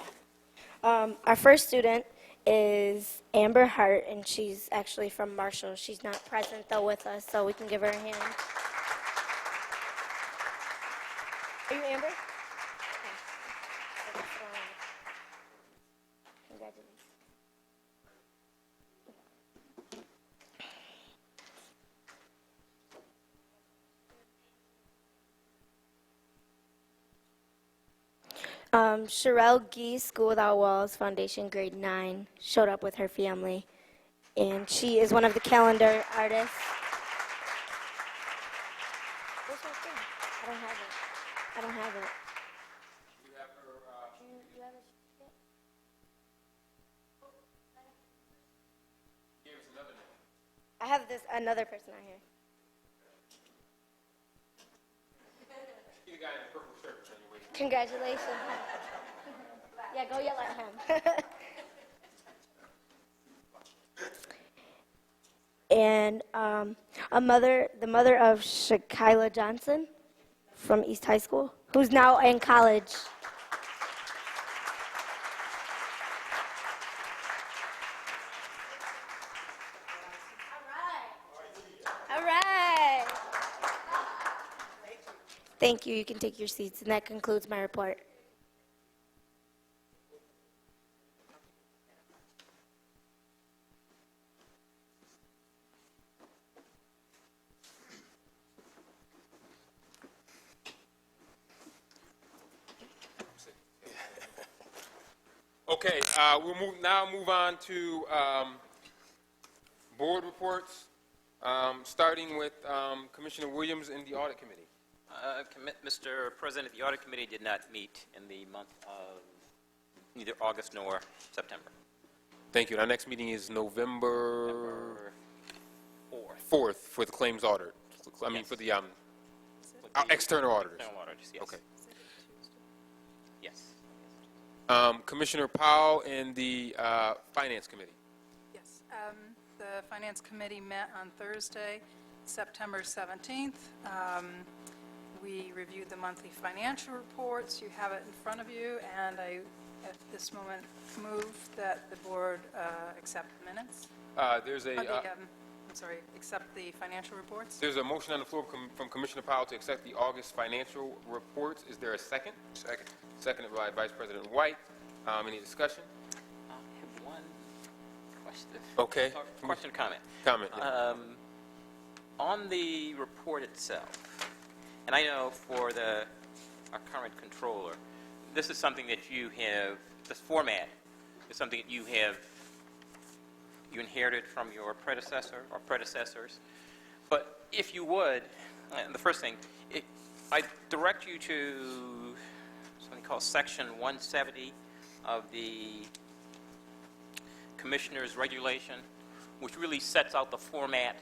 Speaker 17: Our first student is Amber Hart, and she's actually from Marshall. She's not present, though, with us, so we can give her a hand. Are you Amber? Okay. Congratulations. Sherelle Gee, School Without Walls Foundation, grade 9, showed up with her family, and she is one of the calendar artists. Where's her thing? I don't have it. I don't have it.
Speaker 1: You have her,
Speaker 17: You have it?
Speaker 1: gave us another name.
Speaker 17: I have another person out here.
Speaker 1: He's the guy in the purple shirt anyway.
Speaker 17: Congratulations. Yeah, go yell at him. And the mother of Shakila Johnson from East High School, who's now in college. All right. Thank you. You can take your seats, and that concludes my report.
Speaker 1: Okay, we'll move on to board reports, starting with Commissioner Williams in the Audit Committee.
Speaker 14: Mr. President, the Audit Committee did not meet in the month of neither August nor September.
Speaker 1: Thank you. Our next meeting is November
Speaker 14: 4th.
Speaker 1: 4th for the claims audit. I mean,
Speaker 14: Yes.
Speaker 1: for the external auditors.
Speaker 14: External auditors, yes.
Speaker 1: Okay.
Speaker 14: Yes.
Speaker 1: Commissioner Powell in the Finance Committee.
Speaker 16: Yes. The Finance Committee met on Thursday, September 17th. We reviewed the monthly financial reports. You have it in front of you, and I, at this moment, move that the board accept the minutes.
Speaker 1: There's a
Speaker 16: Accept the financial reports.
Speaker 1: there's a motion on the floor from Commissioner Powell to accept the August financial reports. Is there a second?
Speaker 5: Second.
Speaker 1: Seconded by Vice President White. Any discussion?
Speaker 14: I have one question.
Speaker 1: Okay.
Speaker 14: Question or comment?
Speaker 1: Comment. Yeah.
Speaker 14: On the report itself, and I know for our current controller, this is something that you have, this format is something that you inherited from your predecessor or predecessors. But if you would, the first thing, I direct you to something called Section 170 of the Commissioner's Regulation, which really sets out the format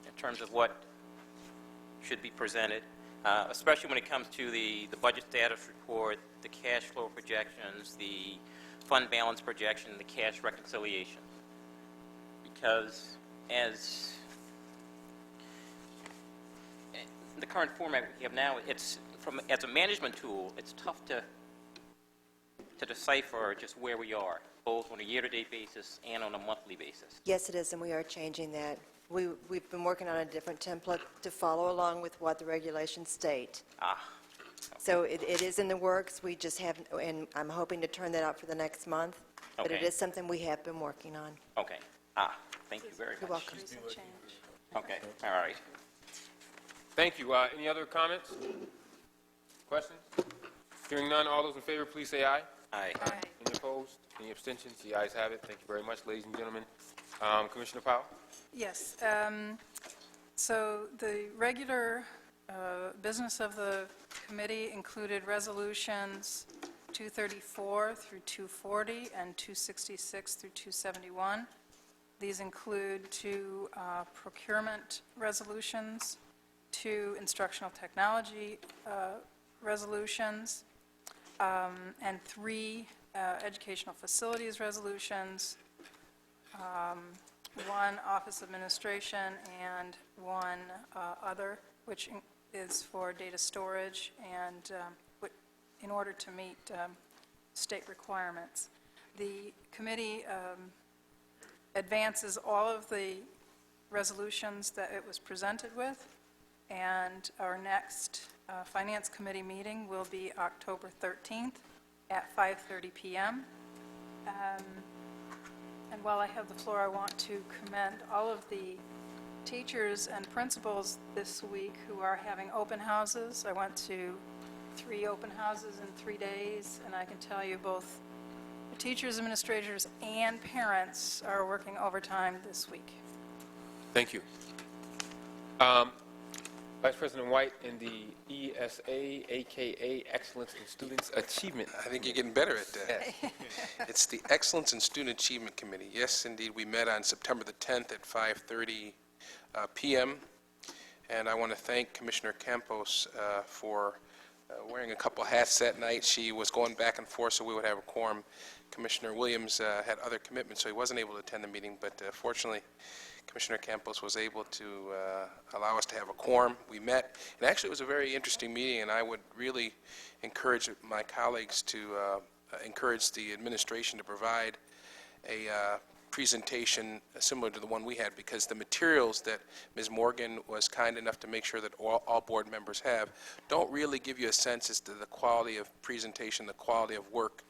Speaker 14: in terms of what should be presented, especially when it comes to the budget status report, the cash flow projections, the fund balance projection, the cash reconciliation. Because as the current format we have now, as a management tool, it's tough to decipher just where we are, both on a year-to-date basis and on a monthly basis.
Speaker 18: Yes, it is, and we are changing that. We've been working on a different template to follow along with what the regulations state. So it is in the works. We just haven't, and I'm hoping to turn that out for the next month. But it
Speaker 14: Okay.
Speaker 18: is something we have been working on.
Speaker 14: Okay. Thank you very much.
Speaker 18: You're welcome.
Speaker 14: Okay, all right.
Speaker 1: Thank you. Any other comments? Questions? Hearing none, all those in favor, please say aye.
Speaker 14: Aye.
Speaker 1: Any opposed? Any abstentions? The ayes have it. Thank you very much, ladies and gentlemen. Commissioner Powell?
Speaker 16: Yes. So the regular business of the committee included resolutions 234 through 240 and 266 through 271. These include 2 procurement resolutions, 2 instructional technology resolutions, and 3 educational facilities resolutions, 1 office administration, and 1 other, which is for data storage and in order to meet state requirements. The committee advances all of the resolutions that it was presented with, and our next Finance Committee meeting will be October 13th at 5:30 p.m. And while I have the floor, I want to commend all of the teachers and principals this week who are having open houses. I went to 3 open houses in 3 days, and I can tell you both the teachers, administrators, and parents are working overtime this week.
Speaker 1: Thank you. Vice President White in the ESA, a.k.a. Excellence in Students Achievement.
Speaker 19: I think you're getting better at that. It's the Excellence in Student Achievement Committee. Yes, indeed, we met on September the 10th at 5:30 p.m., and I want to thank Commissioner Campos for wearing a couple hats that night. She was going back and forth so we would have a quorum. Commissioner Williams had other commitments, so he wasn't able to attend the meeting, but fortunately, Commissioner Campos was able to allow us to have a quorum. We met, and actually it was a very interesting meeting, and I would really encourage my colleagues to encourage the administration to provide a presentation similar to the one we had, because the materials that Ms. Morgan was kind enough to make sure that all board members have don't really give you a sense as to the quality of presentation, the quality of work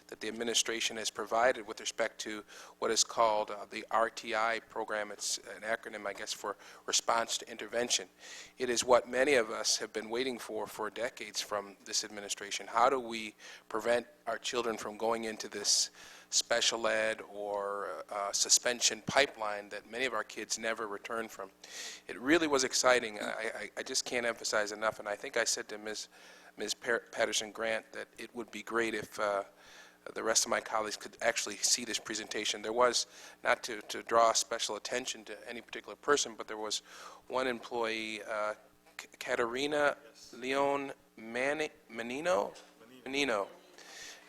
Speaker 19: that the administration has provided with respect to what is called the RTI program. It's an acronym, I guess, for Response to Intervention. It is what many of us have been waiting for decades from this administration. How do we prevent our children from going into this special ed or suspension pipeline that many of our kids never return from? It really was exciting. I just can't emphasize enough, and I think I said to Ms. Patterson-Grant that it would be great if the rest of my colleagues could actually see this presentation. There was, not to draw special attention to any particular person, but there was one employee, Katerina Leon Menino.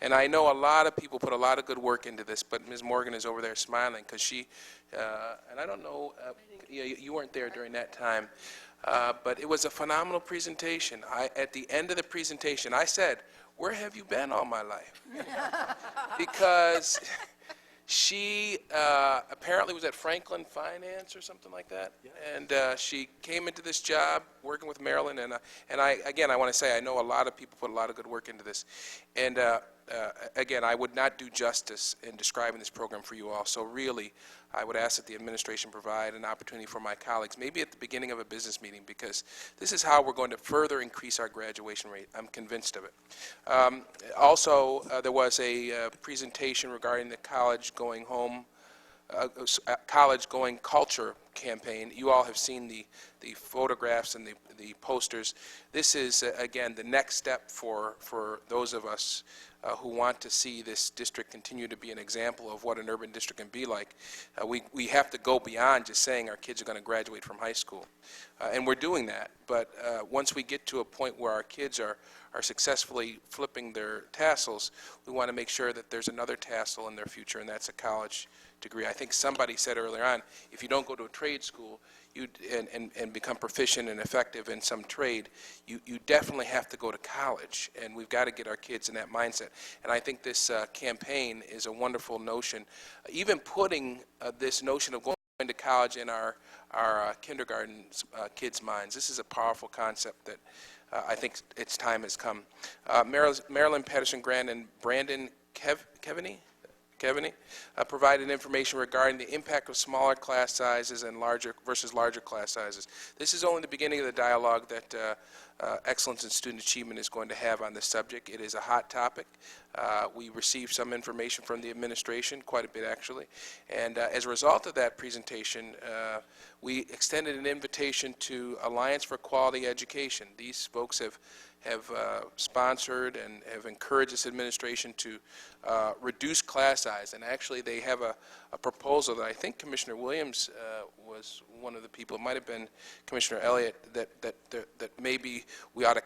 Speaker 19: And I know a lot of people put a lot of good work into this, but Ms. Morgan is over there smiling because she, and I don't know, you weren't there during that time, but it was a phenomenal presentation. At the end of the presentation, I said, "Where have you been all my life?" Because she apparently was at Franklin Finance or something like that, and she came into this job working with Maryland, and I want to say I know a lot of people put a lot of good work into this, and again, I would not do justice in describing this program for you all, so really I would ask that the administration provide an opportunity for my colleagues, maybe at the beginning of a business meeting, because this is how we're going to further increase our graduation rate. I'm convinced of it. Also, there was a presentation regarding the college going home, college going culture campaign. You all have seen the photographs and the posters. This is, again, the next step for those of us who want to see this district continue to be an example of what an urban district can be like. We have to go beyond just saying our kids are going to graduate from high school. And we're doing that, but once we get to a point where our kids are successfully flipping their tassels, we want to make sure that there's another tassel in their future, and that's a college degree. I think somebody said earlier on, if you don't go to a trade school and become proficient and effective in some trade, you definitely have to go to college, and we've got to get our kids in that mindset. And I think this campaign is a wonderful notion. Even putting this notion of going to college in our kindergarten kids' minds, this is a powerful concept that I think its time has come. Marilyn Patterson-Grant and Brandon Kevaney provided information regarding the impact of smaller class sizes and larger class sizes. This is only the beginning of the dialogue that Excellence in Student Achievement is going to have on this subject. It is a hot topic. We received some information from the administration, quite a bit actually, and as a result of that presentation, we extended an invitation to Alliance for Quality Education. These folks have sponsored and have encouraged this administration to reduce class size, and actually they have a proposal that I think Commissioner Williams was one of the people, it might have been Commissioner Elliott, that maybe we ought to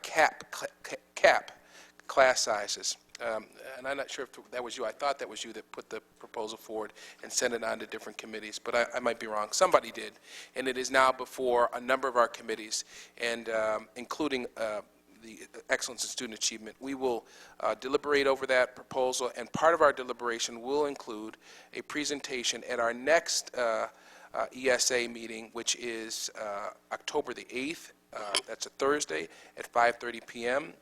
Speaker 19: cap class sizes. And I'm not sure if that was you. I thought that was you that put the proposal forward and sent it on to different committees, but I might be wrong. Somebody did, and it is now before a number of our committees, and including the Excellence in Student Achievement. We will deliberate over that proposal, and part of our deliberation will include a presentation at our next ESA meeting, which is October the 8th. That's a Thursday at 5:30 p.m.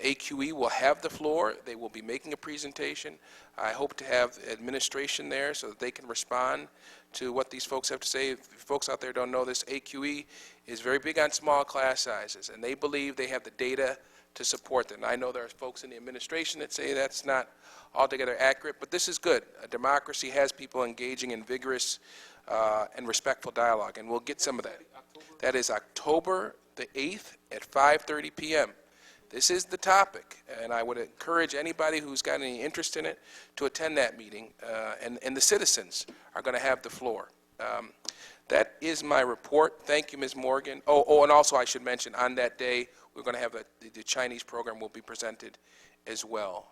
Speaker 19: AQE will have the floor. They will be making a presentation. I hope to have administration there so that they can respond to what these folks have to say. If folks out there don't know this, AQE is very big on small class sizes, and they believe they have the data to support them. I know there are folks in the administration that say that's not altogether accurate, but this is good. A democracy has people engaging in vigorous and respectful dialogue, and we'll get some of that. That is October the 8th at 5:30 p.m. This is the topic, and I would encourage anybody who's got any interest in it to attend that meeting, and the citizens are going to have the floor. That is my report. Thank you, Ms. Morgan. Oh, and also I should mention, on that day, we're going to have the Chinese program will be presented as well.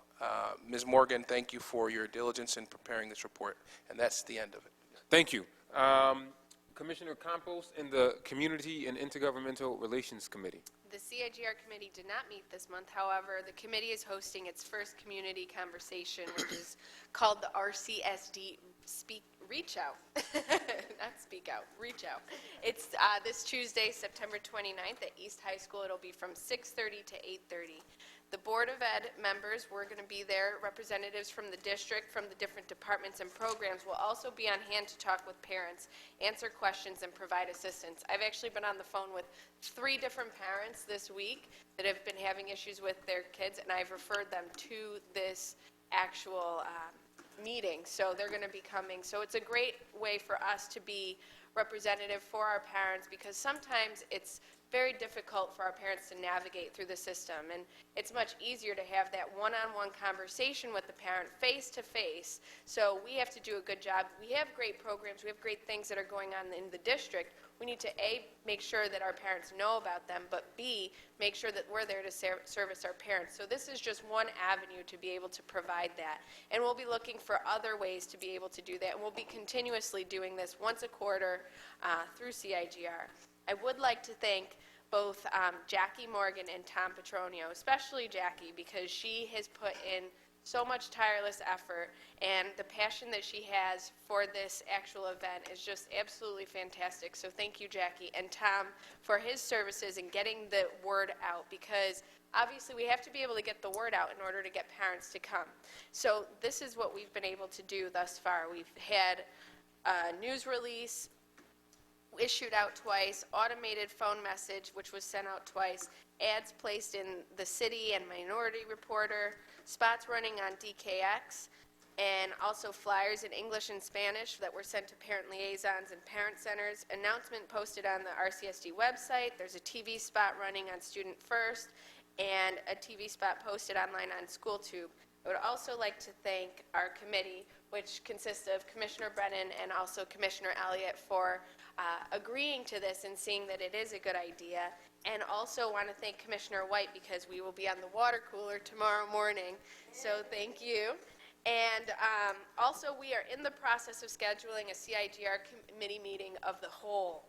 Speaker 19: Ms. Morgan, thank you for your diligence in preparing this report, and that's the end of it.
Speaker 1: Thank you. Commissioner Campos in the Community and Intergovernmental Relations Committee.
Speaker 13: The CIGR committee did not meet this month. However, the committee is hosting its first community conversation, which is called the RCSD Reach Out. Not Speak Out, Reach Out. It's this Tuesday, September 29th at East High School. It'll be from 6:30 to 8:30. The Board of Ed members, we're going to be there. Representatives from the district, from the different departments and programs will also be on hand to talk with parents, answer questions, and provide assistance. I've actually been on the phone with 3 different parents this week that have been having issues with their kids, and I've referred them to this actual meeting. So they're going to be coming. So it's a great way for us to be representative for our parents, because sometimes it's very difficult for our parents to navigate through the system, and it's much easier to have that one-on-one conversation with the parent face-to-face. So we have to do a good job. We have great programs. We have great things that are going on in the district. We need to, A, make sure that our parents know about them, but B, make sure that we're there to service our parents. So this is just one avenue to be able to provide that. And we'll be looking for other ways to be able to do that, and we'll be continuously doing this once a quarter through CIGR. I would like to thank both Jackie Morgan and Tom Petronio, especially Jackie, because she has put in so much tireless effort, and the passion that she has for this actual event is just absolutely fantastic. So thank you, Jackie, and Tom for his services in getting the word out, because obviously we have to be able to get the word out in order to get parents to come. So this is what we've been able to do thus far. We've had a news release issued out twice, automated phone message, which was sent out twice, ads placed in the City and Minority Reporter, spots running on DKX, and also flyers in English and Spanish that were sent to parent liaisons and parent centers, announcement posted on the RCSD website. There's a TV spot running on Student First, and a TV spot posted online on SchoolTube. I would also like to thank our committee, which consists of Commissioner Brennan and also Commissioner Elliott, for agreeing to this and seeing that it is a good idea. And also want to thank Commissioner White, because we will be on the water cooler tomorrow morning. So thank you. And also we are in the process of scheduling a CIGR committee meeting of the whole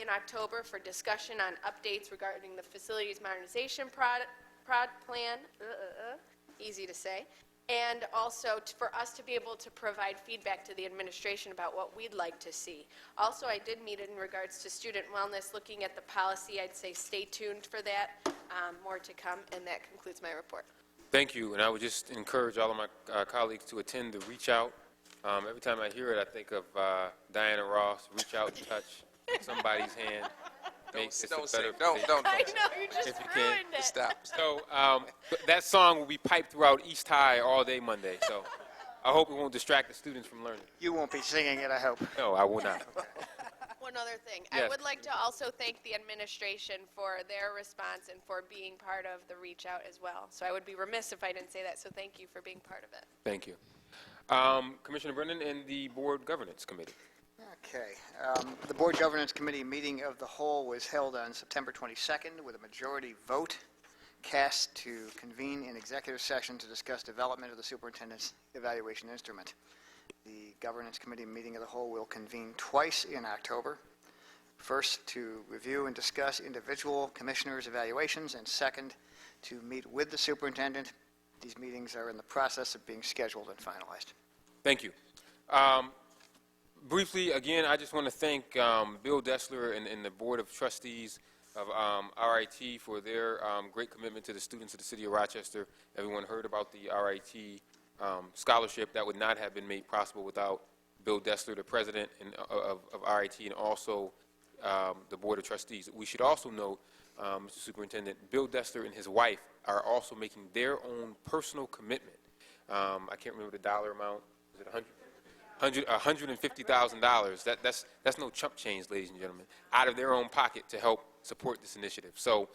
Speaker 13: in October for discussion on updates regarding the facilities modernization plan. Easy to say. And also for us to be able to provide feedback to the administration about what we'd like to see. Also, I did meet in regards to student wellness, looking at the policy. I'd say stay tuned for that. More to come, and that concludes my report.
Speaker 1: Thank you, and I would just encourage all of my colleagues to attend the Reach Out. Every time I hear it, I think of Diana Ross, reach out and touch somebody's hand.
Speaker 19: Don't say, don't.
Speaker 13: I know, you just ruined it.
Speaker 19: Stop.
Speaker 1: So that song will be piped throughout East High all day Monday, so I hope it won't distract the students from learning.
Speaker 20: You won't be singing it, I hope.
Speaker 1: No, I will not.
Speaker 13: One other thing.
Speaker 1: Yes.
Speaker 13: I would like to also thank the administration for their response and for being part of the Reach Out as well. So I would be remiss if I didn't say that, so thank you for being part of it.
Speaker 1: Thank you. Commissioner Brennan and the Board Governance Committee.
Speaker 20: Okay. The Board Governance Committee meeting of the whole was held on September 22nd with a majority vote cast to convene in executive session to discuss development of the superintendent's evaluation instrument. The Governance Committee meeting of the whole will convene twice in October. First, to review and discuss individual commissioners' evaluations, and second, to meet with the superintendent. These meetings are in the process of being scheduled and finalized.
Speaker 1: Thank you. Briefly, again, I just want to thank Bill Dessler and the Board of Trustees of RIT for their great commitment to the students of the City of Rochester. Everyone heard about the RIT scholarship. That would not have been made possible without Bill Dessler, the president of RIT, and also the Board of Trustees. We should also note, Mr. Superintendent, Bill Dessler and his wife are also making their own personal commitment. I can't remember the dollar amount. Is it $150,000. That's no chump change, ladies and gentlemen, out of their own pocket to help support this initiative. So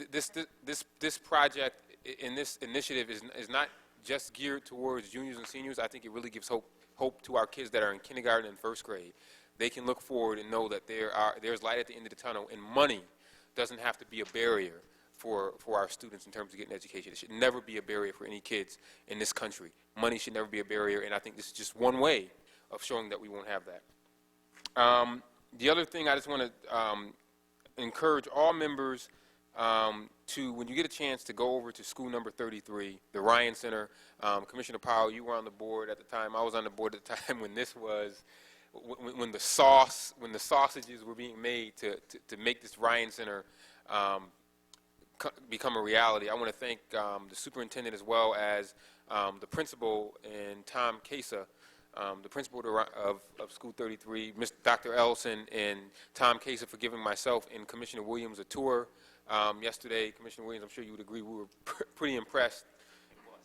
Speaker 1: this project in this initiative is not just geared towards juniors and seniors. I think it really gives hope to our kids that are in kindergarten and first grade. They can look forward and know that there's light at the end of the tunnel, and money doesn't have to be a barrier for our students in terms of getting education. It should never be a barrier for any kids in this country. Money should never be a barrier, and I think this is just one way of showing that we won't have that. The other thing I just want to encourage all members to, when you get a chance, to go over to school number 33, the Ryan Center. Commissioner Powell, you were on the board at the time. I was on the board at the time when this was, when the sausages were being made to make this Ryan Center become a reality. I want to thank the superintendent as well as the principal and Tom Casa, the principal of School 33, Dr. Ellison and Tom Casa, for giving myself and Commissioner Williams a tour yesterday. Commissioner Williams, I'm sure you would agree, we were pretty impressed.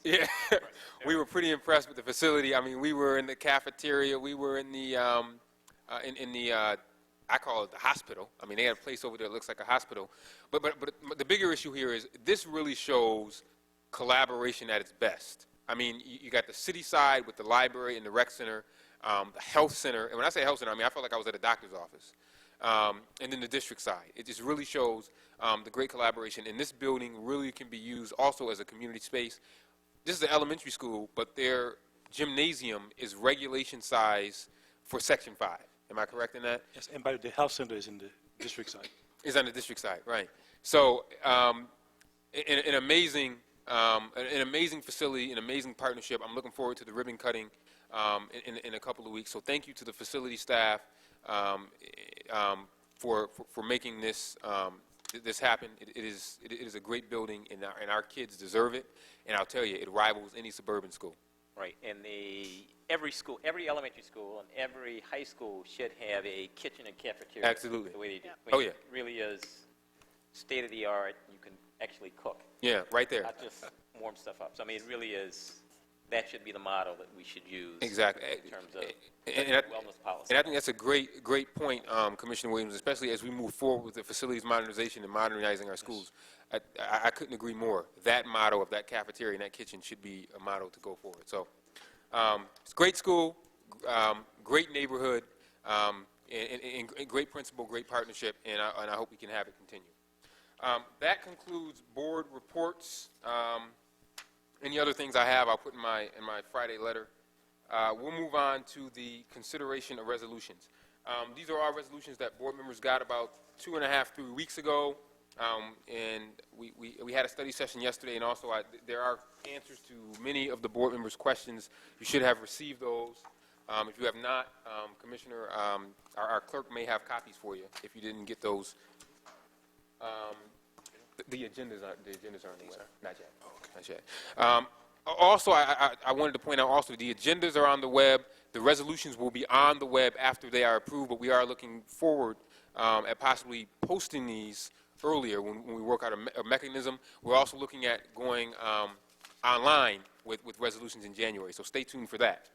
Speaker 1: Yeah, we were pretty impressed with the facility. I mean, we were in the cafeteria, we were in the I call it the hospital. I mean, they had a place over there that looks like a hospital. But the bigger issue here is this really shows collaboration at its best. I mean, you got the city side with the library and the rec center, the health center. And when I say health center, I mean, I felt like I was at a doctor's office. And then the district side. It just really shows the great collaboration. And this building really can be used also as a community space. This is an elementary school, but their gymnasium is regulation size for Section 5. Am I correct in that?
Speaker 8: Yes, and by the health center is in the district side.
Speaker 1: Is on the district side, right. So an amazing facility, an amazing partnership. I'm looking forward to the ribbon cutting in a couple of weeks. So thank you to the facility staff for making this this happen. It is a great building, and our kids deserve it. And I'll tell you, it rivals any suburban school.
Speaker 14: Right, and every school, every elementary school and every high school should have a kitchen and cafeteria.
Speaker 1: Absolutely.
Speaker 14: The way they do.
Speaker 1: Oh, yeah.
Speaker 14: It really is state of the art. You can actually cook.
Speaker 1: Yeah, right there.
Speaker 14: Not just warm stuff up. So, I mean, it really is, that should be the model that we should use.
Speaker 1: Exactly.
Speaker 14: In terms of
Speaker 1: And
Speaker 14: wellness policy.
Speaker 1: And I think that's a great point, Commissioner Williams, especially as we move forward with the facilities modernization and modernizing our schools. I couldn't agree more. That motto of that cafeteria and that kitchen should be a motto to go forward. So it's a great school, great neighborhood, and great principal, great partnership, and I hope we can have it continue. That concludes board reports. Any other things I have, I'll put in my Friday letter. We'll move on to the consideration of resolutions. These are all resolutions that board members got about 2.5, 3 weeks ago. And we had a study session yesterday, and also there are answers to many of the board members' questions. You should have received those. If you have not, Commissioner, our clerk may have copies for you if you didn't get those. The agendas aren't on the web. Not yet. Not yet. Also, I wanted to point out also the agendas are on the web. The resolutions will be on the web after they are approved, but we are looking forward at possibly posting these earlier when we work out a mechanism. We're also looking at going online with resolutions in January, so stay tuned for that.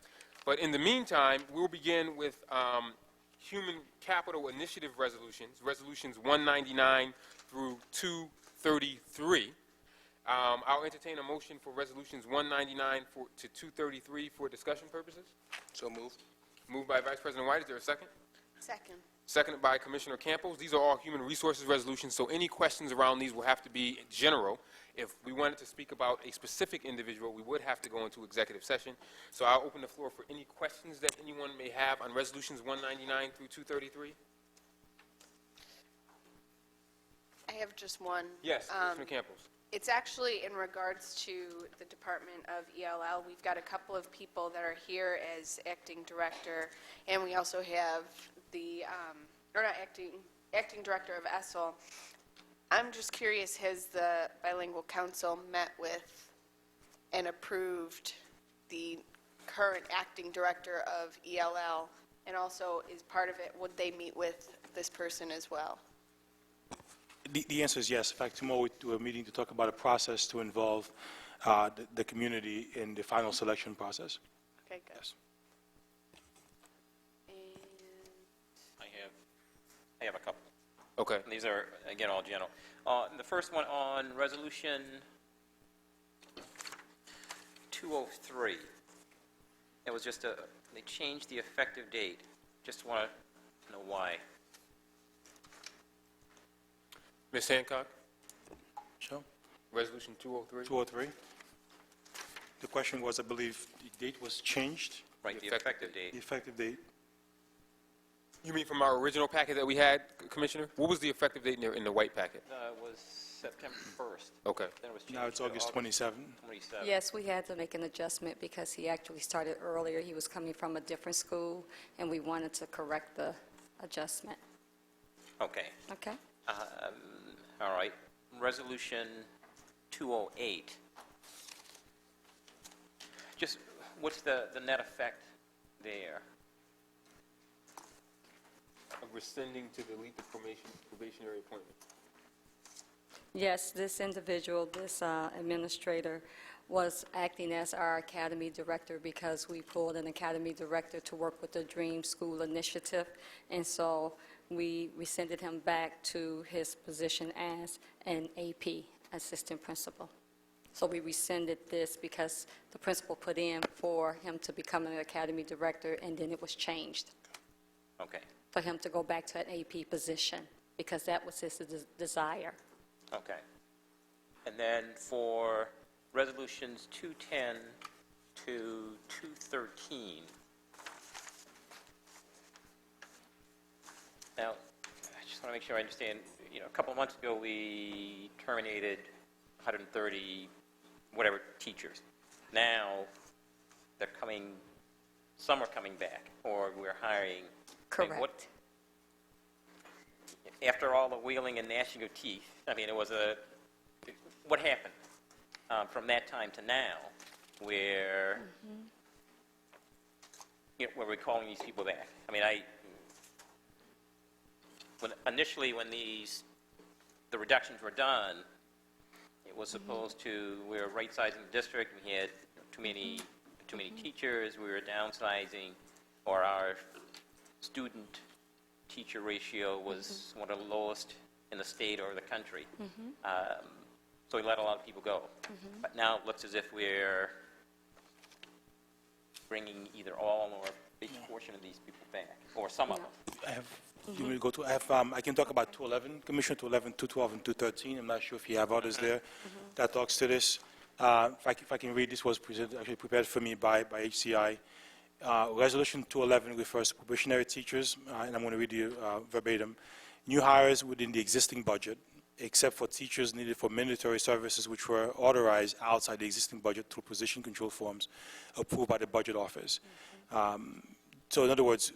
Speaker 1: But in the meantime, we'll begin with Human Capital Initiative resolutions, resolutions 199 through 233. I'll entertain a motion for resolutions 199 to 233 for discussion purposes.
Speaker 19: So moved.
Speaker 1: Moved by Vice President White. Is there a second?
Speaker 13: Second.
Speaker 1: Seconded by Commissioner Campos. These are all human resources resolutions, so any questions around these will have to be general. If we wanted to speak about a specific individual, we would have to go into executive session. So I'll open the floor for any questions that anyone may have on resolutions 199 through 233.
Speaker 13: I have just one.
Speaker 1: Yes, Commissioner Campos.
Speaker 13: It's actually in regards to the Department of ELL. We've got a couple of people that are here as acting director, and we also have the, or not acting director of ESL. I'm just curious, has the Bilingual Council met with and approved the current acting director of ELL? And also, is part of it, would they meet with this person as well?
Speaker 8: The answer is yes. In fact, tomorrow we do a meeting to talk about a process to involve the community in the final selection process.
Speaker 13: Okay, good.
Speaker 8: Yes.
Speaker 14: I have a couple.
Speaker 1: Okay.
Speaker 14: And these are, again, all general. The first one on resolution 203. It was just they changed the effective date. Just want to know why.
Speaker 1: Ms. Hancock?
Speaker 8: Sure.
Speaker 1: Resolution 203?
Speaker 8: 203. The question was, I believe, the date was changed.
Speaker 14: Right, the effective date.
Speaker 8: The effective date.
Speaker 1: You mean from our original packet that we had, Commissioner? What was the effective date in the white packet?
Speaker 14: It was September 1st.
Speaker 1: Okay.
Speaker 14: Then it was
Speaker 8: Now
Speaker 14: changed
Speaker 8: it's
Speaker 14: to
Speaker 8: August 27.
Speaker 14: 27.
Speaker 3: Yes, we had to make an adjustment because he actually started earlier. He was coming from a different school, and we wanted to correct the adjustment.
Speaker 14: Okay.
Speaker 3: Okay?
Speaker 14: All right. Resolution 208. Just, what's the net effect there?
Speaker 1: Of rescinding to delete the probationary appointment.
Speaker 3: Yes, this individual, this administrator, was acting as our academy director because we pulled an academy director to work with the Dream School Initiative, and so we rescinded him back to his position as an AP, assistant principal. So we rescinded this because the principal put in for him to become an academy director, and then it was changed
Speaker 14: Okay.
Speaker 3: for him to go back to an AP position because that was his desire.
Speaker 14: Okay. And then for resolutions 210 to 213. Now, I just want to make sure I understand, a couple of months ago, we terminated 130, whatever, teachers. Now, some are coming back, or we're hiring. I mean,
Speaker 3: Correct.
Speaker 14: After all the wheeling and gnashing of teeth, what happened from that time to now, where we're calling these people back? I mean, initially when the reductions were done, it was supposed to, we were right-sizing the district, we had too many teachers, we were downsizing, or our student-teacher ratio was one of the lowest in the state or the country. So we let a lot of people go. But now it looks as if we're bringing either all or a big portion of these people back, or some of them.
Speaker 8: You will go to, I can talk about 211, Commissioner 211, 212, and 213. I'm not sure if you have others there that talks to this. If I can read, this was actually prepared for me by HCI. Resolution 211 refers to probationary teachers, and I'm going to read you verbatim. New hires within the existing budget, except for teachers needed for mandatory services which were authorized outside the existing budget through position control forms approved by the budget office. So in other words,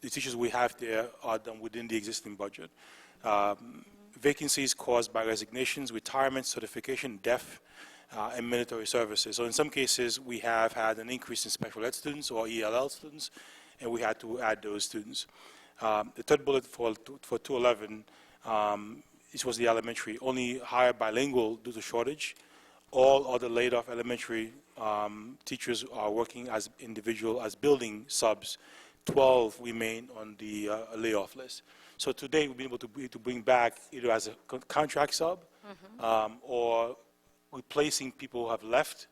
Speaker 8: the teachers we have there are done within the existing budget. Vacancies caused by resignations, retirement, certification, death, and mandatory services. So in some cases, we have had an increase in special ed students or ELL students, and we had to add those students. The third bullet for 211, this was the elementary, only hire bilingual due to shortage. All other laid-off elementary teachers are working as building subs. 12 remain on the layoff list. So today we've been able to bring back either as a contract sub or replacing people who have left,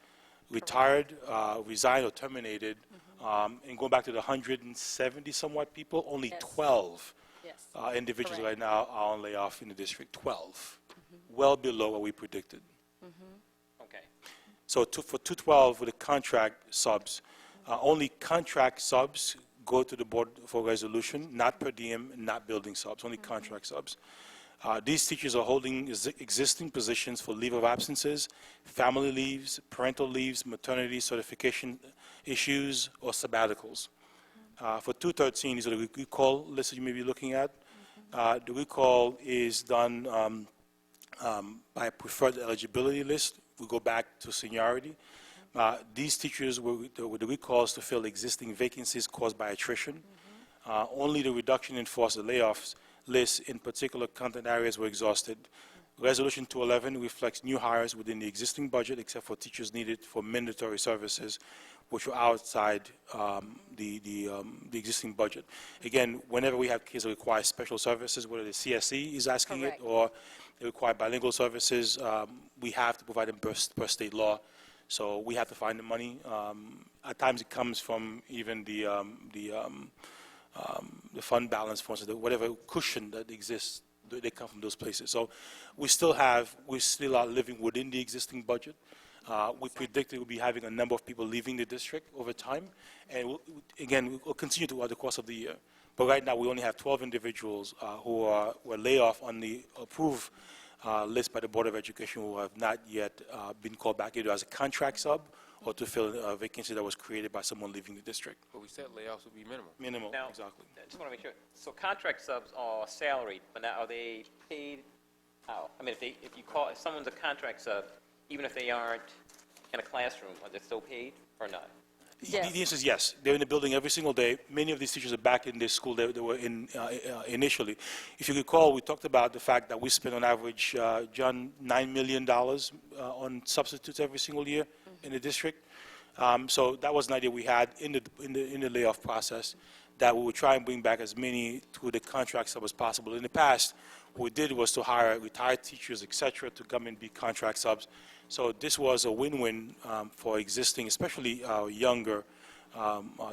Speaker 8: retired, resigned, or terminated, and going back to the 170 somewhat people, only 12 individuals right now are on layoff in the district. 12, well below what we predicted.
Speaker 14: Okay.
Speaker 8: So for 212 with the contract subs, only contract subs go to the board for resolution, not per diem, not building subs, only contract subs. These teachers are holding existing positions for leave of absences, family leaves, parental leaves, maternity certification issues, or sabbaticals. For 213, these are the recall lists that you may be looking at. The recall is done by a preferred eligibility list. We go back to seniority. These teachers were the recalls to fill existing vacancies caused by attrition. Only the reduction in force of layoffs lists in particular content areas were exhausted. Resolution 211 reflects new hires within the existing budget except for teachers needed for mandatory services which were outside the existing budget. Again, whenever we have kids that require special services, whether the CSE is asking it or they require bilingual services, we have to provide them per state law. So we have to find the money. At times it comes from even the fund balance, for instance, whatever cushion that exists, they come from those places. So we still are living within the existing budget. We predicted we'll be having a number of people leaving the district over time. And we'll continue throughout the course of the year. But right now, we only have 12 individuals who were laid off on the approved list by the Board of Education who have not yet been called back either as a contract sub or to fill a vacancy that was created by someone leaving the district.
Speaker 1: But we said layoffs would be minimal.
Speaker 8: Minimal,
Speaker 14: Now,
Speaker 8: exactly.
Speaker 14: I just want to make sure, so contract subs are salaried, but now are they paid how? I mean, if someone's a contract sub, even if they aren't in a classroom, are they still paid or not?
Speaker 8: Yes. The answer is yes. They're in the building every single day. Many of these teachers are back in the school they were in initially. If you recall, we talked about the fact that we spend on average, John, $9 million on substitutes every single year in the district. So that was an idea we had in the layoff process, that we would try and bring back as many through the contract sub as possible. In the past, what we did was to hire retired teachers, et cetera, to come and be contract subs. So this was a win-win for existing, especially younger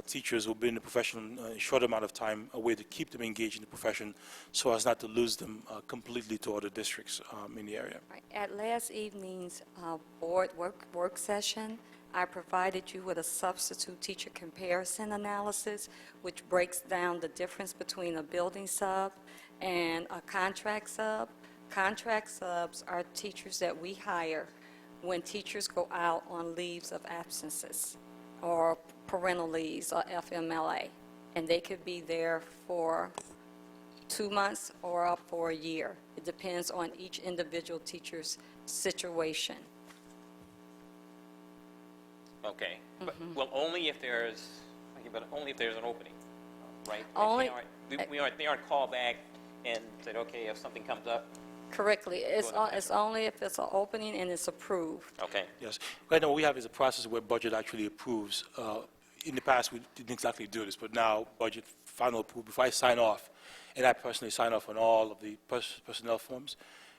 Speaker 8: teachers who've been in the profession a short amount of time, a way to keep them engaged in the profession so as not to lose them completely to other districts in the area.
Speaker 21: Right. At last evening's board work session, I provided you with a substitute teacher comparison analysis, which breaks down the difference between a building sub and a contract sub. Contract subs are teachers that we hire when teachers go out on leaves of absences or parental leaves or FMLA, and they could be there for 2 months or up for a year. It depends on each individual teacher's situation.
Speaker 14: Okay, but, well, only if there's an opening, right?
Speaker 21: Only-
Speaker 14: They aren't called back and said, okay, if something comes up,
Speaker 21: Correctly. It's only if it's an opening and it's approved.
Speaker 14: okay.
Speaker 8: Yes. Right now, what we have is a process where budget actually approves. In the past, we didn't exactly do this, but now budget final approval, before I sign off, and I personally sign off on all of the personnel forms,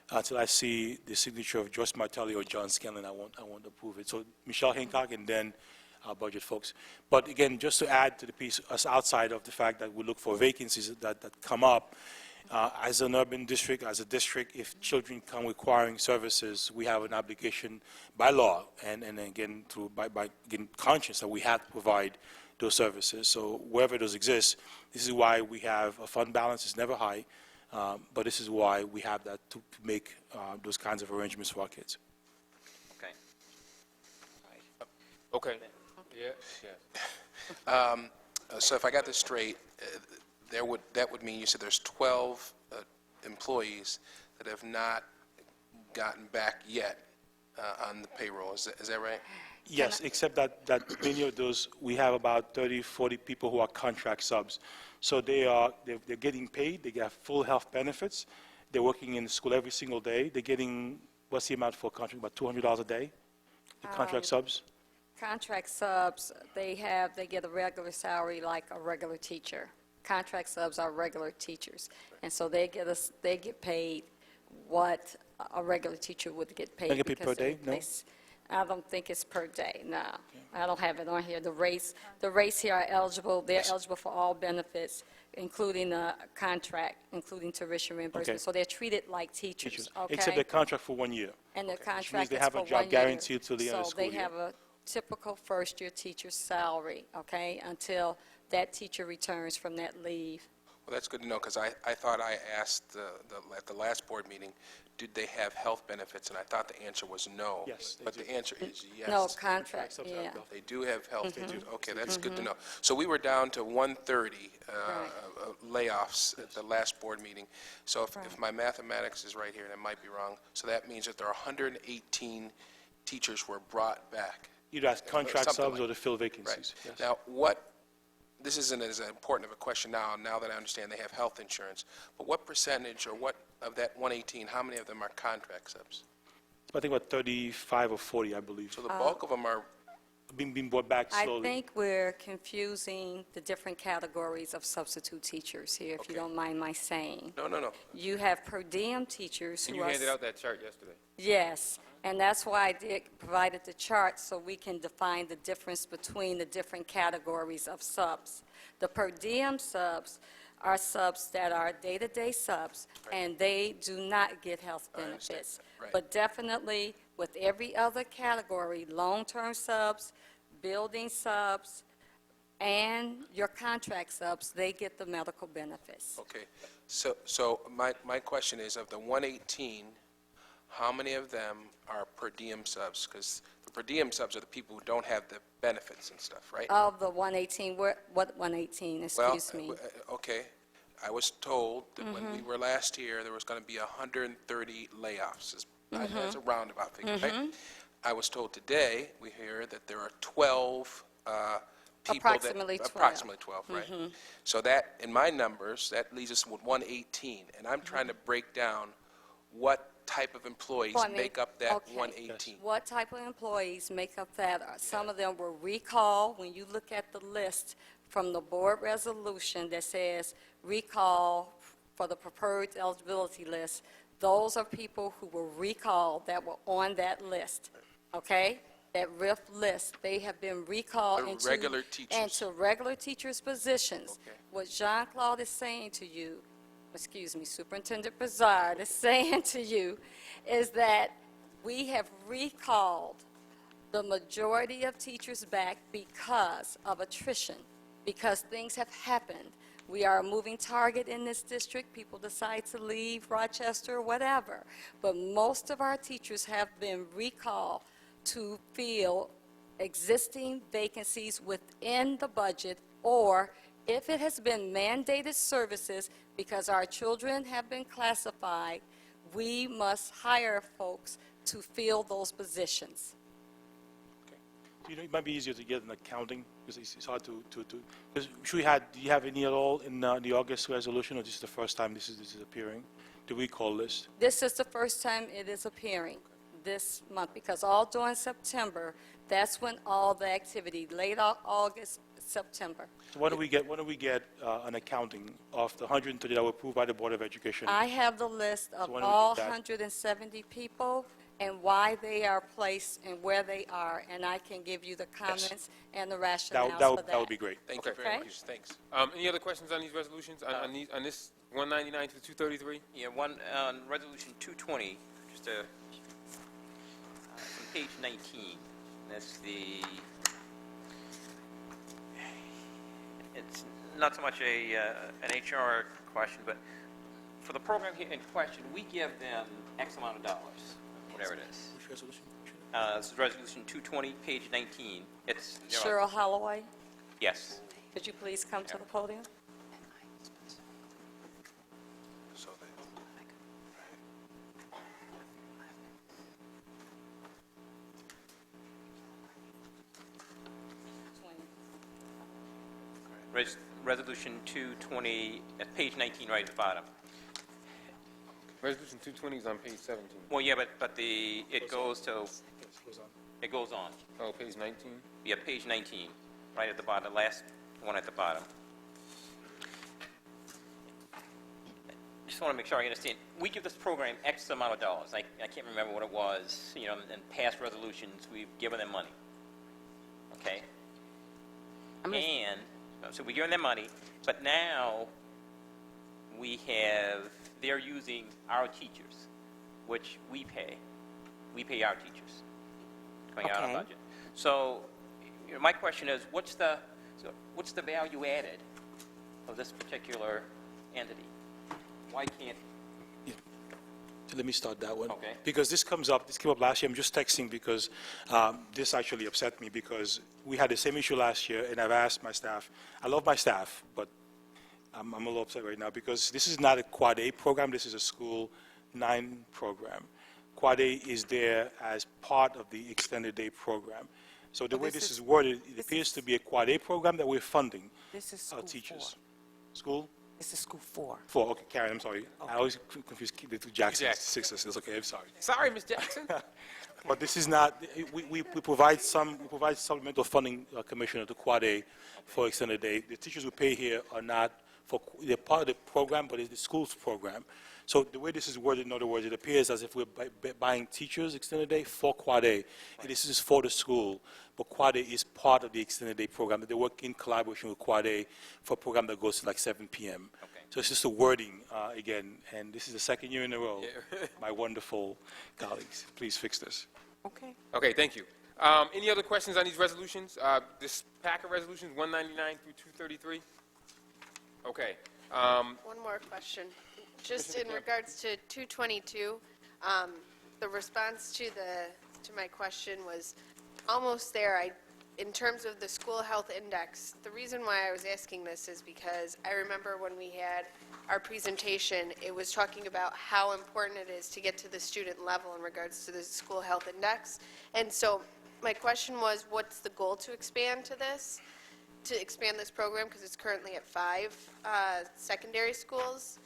Speaker 8: until I see the signature of Joyce Martelli or John Scanlon, I won't approve it. So Michelle Hancock and then our budget folks. But again, just to add to the piece, us outside of the fact that we look for vacancies that come up, as an urban district, as a district, if children come requiring services, we have an obligation by law and again by getting conscious that we have to provide those services. So wherever those exist, this is why we have a fund balance. It's never high, but this is why we have that to make those kinds of arrangements for our kids.
Speaker 14: Okay.
Speaker 19: Okay. So if I got this straight, that would mean you said there's 12 employees that have not gotten back yet on the payroll. Is that right?
Speaker 8: Yes, except that many of those, we have about 30, 40 people who are contract subs. So they're getting paid, they get full health benefits, they're working in school every single day, they're getting, what's the amount for a contract, about $200 a day, the contract subs?
Speaker 21: Contract subs, they get a regular salary like a regular teacher. Contract subs are regular teachers, and so they get paid what a regular teacher would get paid.
Speaker 8: They get paid per day? No?
Speaker 21: I don't think it's per day, no. I don't have it on here. The rates here are eligible, they're eligible for all benefits, including the contract, including tuition reimbursement.
Speaker 8: Okay.
Speaker 21: So they're treated like teachers, okay?
Speaker 8: Except their contract for 1 year.
Speaker 21: And the
Speaker 8: Which means
Speaker 21: contract
Speaker 8: they
Speaker 21: is
Speaker 8: have
Speaker 21: for
Speaker 8: a
Speaker 21: 1
Speaker 8: job
Speaker 21: year.
Speaker 8: guaranteed till the end of the school
Speaker 21: So they
Speaker 8: year.
Speaker 21: have a typical first-year teacher's salary, okay, until that teacher returns from that leave.
Speaker 19: Well, that's good to know, because I thought I asked at the last board meeting, did they have health benefits, and I thought the answer was no.
Speaker 8: Yes, they
Speaker 19: But
Speaker 8: do.
Speaker 19: the answer is yes.
Speaker 21: No, contract, yeah.
Speaker 19: They do have health. They do. Okay, that's good to know. So we were down to 130 layoffs at the last board meeting. So if my mathematics is right here, and I might be wrong, so that means that there are 118 teachers were brought back.
Speaker 8: Either as contract
Speaker 19: Something
Speaker 8: subs
Speaker 19: like
Speaker 8: or to fill
Speaker 19: Right.
Speaker 8: vacancies. Yes.
Speaker 19: Now, this isn't as important of a question now that I understand they have health insurance, but what percentage or what of that 118, how many of them are contract subs?
Speaker 8: I think about 35 or 40, I believe.
Speaker 19: So the bulk of them are,
Speaker 8: Being brought back slowly.
Speaker 21: I think we're confusing the different categories of substitute teachers here, if you don't mind my saying.
Speaker 19: no.
Speaker 21: You have per diem teachers
Speaker 1: And
Speaker 21: who
Speaker 1: you
Speaker 21: are...
Speaker 1: handed out that chart yesterday.
Speaker 21: Yes, and that's why I provided the chart so we can define the difference between the different categories of subs. The per diem subs are subs that are day-to-day subs, and they do not get health benefits.
Speaker 19: Right.
Speaker 21: But definitely, with every other category, long-term subs, building subs, and your contract subs, they get the medical benefits.
Speaker 19: Okay, so my question is, of the 118, how many of them are per diem subs? Because the per diem subs are the people who don't have the benefits and stuff, right?
Speaker 21: Of the 118, what 118, excuse me?
Speaker 19: Okay, I was told that when we were last here, there was going to be 130 layoffs, as a roundabout figure, right? I was told today, we hear that there are 12 people
Speaker 21: Approximately 12.
Speaker 19: Approximately 12, right? So that, in my numbers, that leaves us with 118, and I'm trying to break down what type of employees
Speaker 21: Well, I mean,
Speaker 19: make up that
Speaker 21: okay.
Speaker 19: 118.
Speaker 21: What type of employees make up that? Some of them were recalled. When you look at the list from the board resolution that says recall for the preferred eligibility list, those are people who were recalled that were on that list, okay? That RIF list, they have been recalled
Speaker 19: The regular teachers.
Speaker 21: into regular teachers' positions.
Speaker 19: Okay.
Speaker 21: What Jean-Claude is saying to you, excuse me, Superintendent Brizard is saying to you, is that we have recalled the majority of teachers back because of attrition, because things have happened. We are a moving target in this district. People decide to leave Rochester or whatever. But most of our teachers have been recalled to fill existing vacancies within the budget, or if it has been mandated services because our children have been classified, we must hire folks to fill those positions.
Speaker 8: You know, it might be easier to get an accounting, because it's hard to because do you have any at all in the August resolution, or this is the first time this is appearing, the recall list?
Speaker 21: This is the first time it is appearing this month, because all during September, that's when all the activity, late August, September.
Speaker 8: So when do we get an accounting of the 130 that were approved by the Board of Education?
Speaker 21: I have the list of
Speaker 8: when do we
Speaker 21: all
Speaker 8: get that?
Speaker 21: 170 people and why they are placed and where they are, and I can give you the comments and the rationales for that.
Speaker 8: That would be great.
Speaker 19: Thank you very
Speaker 21: Okay.
Speaker 19: much, thanks.
Speaker 1: Any other questions on these resolutions, on this 199 to 233?
Speaker 14: Yeah, one, on Resolution 220, just on page 19, that's it's not so much an HR question, but for the program here in question, we give them X amount of dollars, whatever it is.
Speaker 8: Which resolution?
Speaker 14: This is Resolution 220, page 19. It's, you know,
Speaker 21: Cheryl Holloway,
Speaker 14: yes.
Speaker 21: could you please come to the podium?
Speaker 19: So they-
Speaker 14: Resolution 220, at page 19, right at the bottom.
Speaker 1: Resolution 220 is on page 17.
Speaker 14: Well, yeah, but it goes to, it goes on.
Speaker 1: Oh, page 19?
Speaker 14: Yeah, page 19, right at the bottom, the last one at the bottom. Just want to make sure I understand. We give this program X amount of dollars. I can't remember what it was. You know, in past resolutions, we've given them money. Okay? And, so we're giving them money, but now they're using our teachers, which we pay. We pay our teachers, coming out of
Speaker 21: Okay.
Speaker 14: the budget. So, you know, my question is, what's the value added of this particular entity? Why can't,
Speaker 8: So let me start that one.
Speaker 14: Okay.
Speaker 8: Because this came up last year. I'm just texting because this actually upset me, because we had the same issue last year, and I've asked my staff. I love my staff, but I'm a little upset right now because this is not a Quad A program. This is a School 9 program. Quad A is there as part of the extended day program. So the way this is worded, it appears to be a Quad A program that we're funding
Speaker 4: This is
Speaker 8: our
Speaker 4: school
Speaker 8: teachers.
Speaker 4: 4.
Speaker 8: School?
Speaker 4: This is school 4.
Speaker 8: 4, okay, Karen, I'm sorry. I always confuse the two Jacksons, Sixers. It's okay, I'm sorry.
Speaker 1: Sorry, Ms. Jackson.
Speaker 8: But this is not, we provide supplemental funding, Commissioner, to Quad A for extended day. The teachers we pay here are not they're part of the program, but it's the school's program. So the way this is worded, in other words, it appears as if we're buying teachers extended day for Quad A. And this is for the school, but Quad A is part of the extended day program. They work in collaboration with Quad A for a program that goes to like 7 p.m.
Speaker 14: okay.
Speaker 8: So it's just a wording, again, and this is the second year in a row. My wonderful colleagues, please fix this.
Speaker 4: Okay.
Speaker 1: Okay, thank you. Any other questions on these resolutions? This pack of resolutions, 199 through 233? Okay.
Speaker 13: One more question. Just in regards to 222, the response to my question was almost there. In terms of the school health index, the reason why I was asking this is because I remember when we had our presentation, it was talking about how important it is to get to the student level in regards to the school health index. And so my question was, what's the goal to expand this program, because it's currently at 5 secondary schools.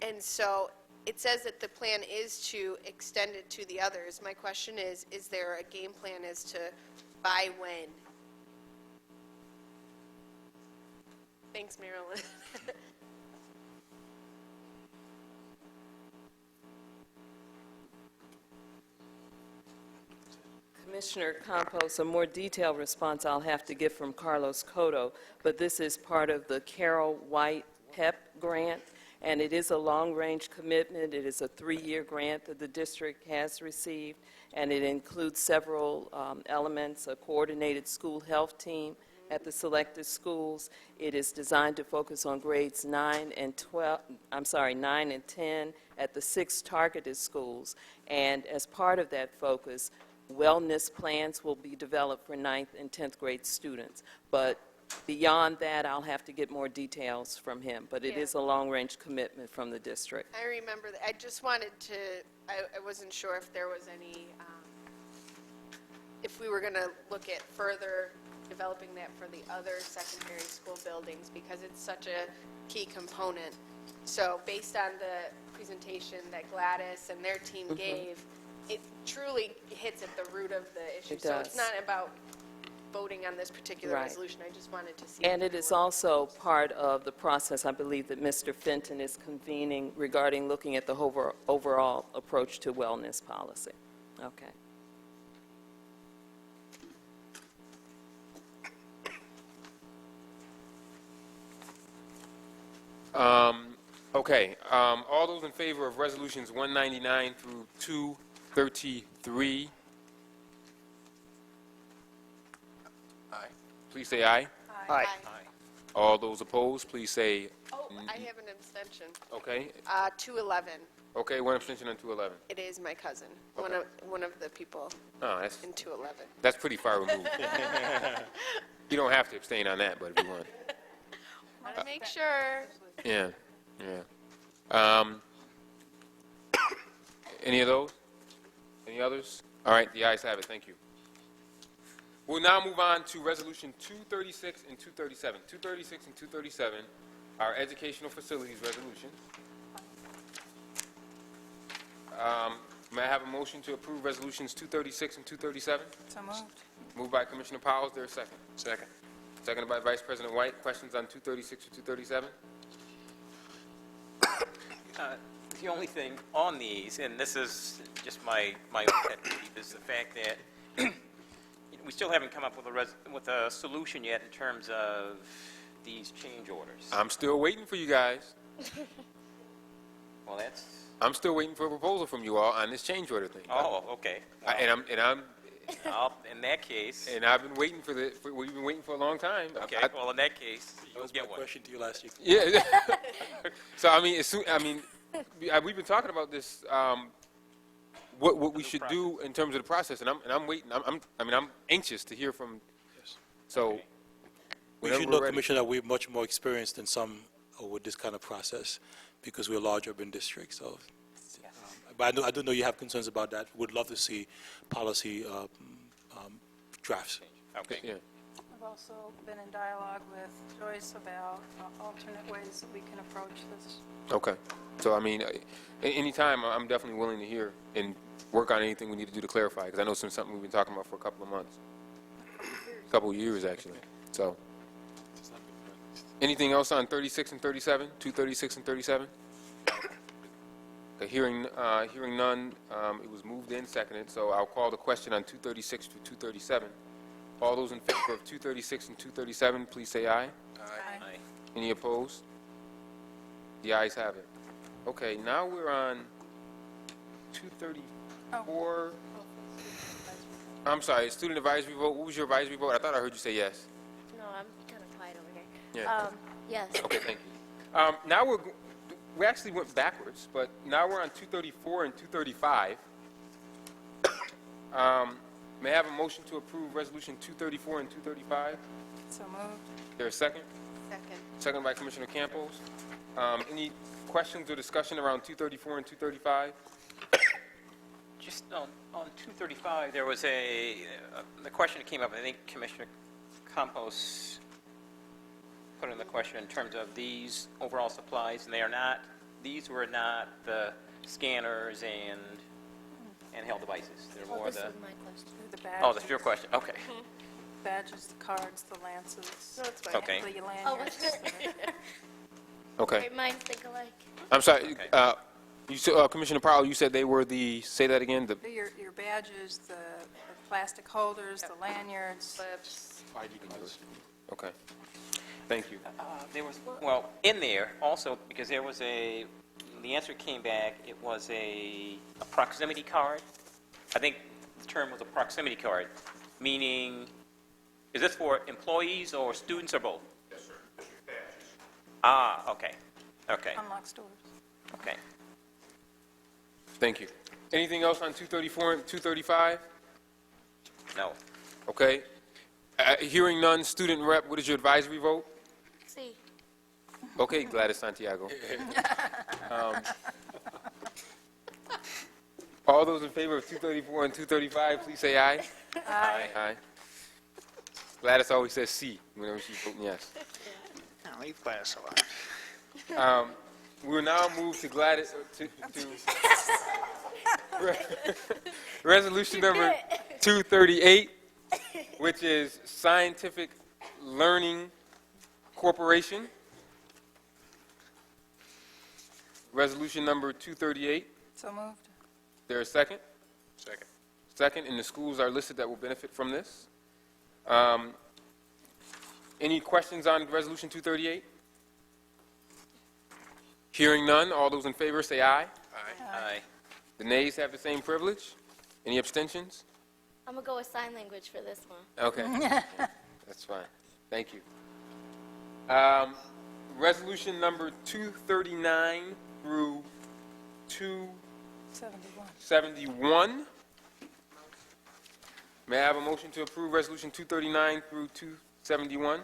Speaker 13: And so it says that the plan is to extend it to the others. My question is there a game plan as to by when? Thanks, Marilyn.
Speaker 4: Commissioner Campos, a more detailed response I'll have to get from Carlos Cotto, but this is part of the Carol White PEP grant, and it is a long-range commitment. It is a 3-year grant that the district has received, and it includes several elements: a coordinated school health team at the selected schools. It is designed to focus on grades 9 and 10 at the 6 targeted schools, and as part of that focus, wellness plans will be developed for 9th and 10th grade students. But beyond that, I'll have to get more details from him. But it is a long-range commitment from the district.
Speaker 13: I remember that. I just wanted to, I wasn't sure if there was any, if we were going to look at further developing that for the other secondary school buildings, because it's such a key component. So based on the presentation that Gladys and their team gave, it truly hits at the root of the issue. So it's not about voting on this particular resolution. I just wanted to see.
Speaker 4: And it is also part of the process, I believe, that Mr. Fenton is convening regarding looking at the overall approach to wellness policy. Okay.
Speaker 1: Okay. All those in favor of resolutions 199 through 233? Aye. Please say aye.
Speaker 20: Aye.
Speaker 1: All those opposed, please say.
Speaker 13: Oh, I have an abstention.
Speaker 1: Okay.
Speaker 13: 211.
Speaker 1: Okay, one abstention on 211.
Speaker 13: It is my cousin,
Speaker 1: Okay.
Speaker 13: one of the people
Speaker 1: Oh, that's
Speaker 13: in 211.
Speaker 1: that's pretty far removed. You don't have to abstain on that, but if you want.
Speaker 13: Want to make sure.
Speaker 1: Yeah, yeah. Any of those? Any others? All right, the ayes have it. Thank you. We'll now move on to Resolution 236 and 237. 236 and 237 are educational facilities resolutions. May I have a motion to approve Resolutions 236 and 237?
Speaker 16: So moved.
Speaker 1: Moved by Commissioner Powell. Is there a second? Second. Seconded by Vice President White. Questions on 236 or 237?
Speaker 14: The only thing on these, and this is just my own pet peeve, is the fact that we still haven't come up with a solution yet in terms of these change orders.
Speaker 1: I'm still waiting for you guys.
Speaker 14: Well, that's.
Speaker 1: I'm still waiting for a proposal from you all on this change order thing.
Speaker 14: Oh, okay.
Speaker 1: I'm
Speaker 14: In that case.
Speaker 1: And I've been waiting we've been waiting for a long time.
Speaker 14: Okay. Well, in that case, you'll get one.
Speaker 8: Question to you last year.
Speaker 1: Yeah. So we've been talking about this. What we should do in terms of the process, and I'm waiting. I'm anxious to hear from.
Speaker 8: Yes.
Speaker 1: So.
Speaker 8: We should know, Commissioner, that we're much more experienced than some with this kind of process because we're a large urban district. So, but I do know you have concerns about that. Would love to see policy drafts.
Speaker 14: Okay.
Speaker 1: Yeah.
Speaker 16: I've also been in dialogue with Joyce about alternate ways that we can approach this.
Speaker 1: Okay. So anytime I'm definitely willing to hear and work on anything we need to do to clarify, because I know it's something we've been talking about for a couple of months, a couple of years actually. So. Anything else on 36 and 37? 236 and 37? Okay, hearing none, it was moved in, seconded, so I'll call the question on 236 to 237. All those in favor of 236 and 237, please say aye.
Speaker 14: Aye.
Speaker 1: Any opposed? The ayes have it. Okay, now we're on 234. I'm sorry, student advisory vote, what was your advisory vote? I thought I heard you say yes.
Speaker 17: No, I'm kind of quiet over here.
Speaker 1: Yeah.
Speaker 17: Yes.
Speaker 1: Okay, thank you. Now we actually went backwards, but now we're on 234 and 235. May I have a motion to approve Resolution 234 and 235?
Speaker 16: So moved.
Speaker 1: There a second?
Speaker 7: Second.
Speaker 1: Second by Commissioner Campos. Any questions or discussion around 234 and 235?
Speaker 14: Just on 235, there was the question that came up, I think Commissioner Campos put in the question in terms of these overall supplies, and these were not the scanners and handheld devices. They're more
Speaker 17: This
Speaker 14: the,
Speaker 17: was my question.
Speaker 16: The badges.
Speaker 14: oh, that's your question, okay.
Speaker 16: Badges, the cards, the lances.
Speaker 7: No, it's fine.
Speaker 14: Okay.
Speaker 16: The
Speaker 17: Oh,
Speaker 16: lanyards.
Speaker 1: Okay.
Speaker 17: Great minds think alike.
Speaker 1: I'm sorry, you said, Commissioner Powell, you said they were say that again?
Speaker 16: Your badges, the plastic holders, the lanyards.
Speaker 1: ID cards. Okay. Thank you.
Speaker 14: There was, well, in there also, because there was the answer came back, it was a proximity card. I think the term was a proximity card, meaning, is this for employees or students or both?
Speaker 5: Yes, sir. That's your badges.
Speaker 14: Ah, okay, okay,
Speaker 16: Unlock stores.
Speaker 14: okay.
Speaker 1: Thank you. Anything else on 234 and 235?
Speaker 14: No.
Speaker 1: Okay. Hearing none, student rep, what is your advisory vote?
Speaker 17: See.
Speaker 1: Okay, Gladys Santiago. All those in favor of 234 and 235, please say aye.
Speaker 16: Aye.
Speaker 1: Aye. Gladys always says C whenever she's voting yes.
Speaker 20: Now, leave Gladys alone.
Speaker 1: We will now move to Gladys, to resolution number 238, which is Scientific Learning Corporation. Resolution number 238.
Speaker 16: So moved.
Speaker 1: There a second?
Speaker 5: Second.
Speaker 1: Second, and the schools are listed that will benefit from this. Any questions on Resolution 238? Hearing none, all those in favor say aye.
Speaker 14: Aye.
Speaker 1: The nays have the same privilege. Any abstentions?
Speaker 17: I'm going to go with sign language for this one.
Speaker 1: Okay. That's fine. Thank you. Resolution number 239 through 271. May I have a motion to approve Resolution 239 through 271?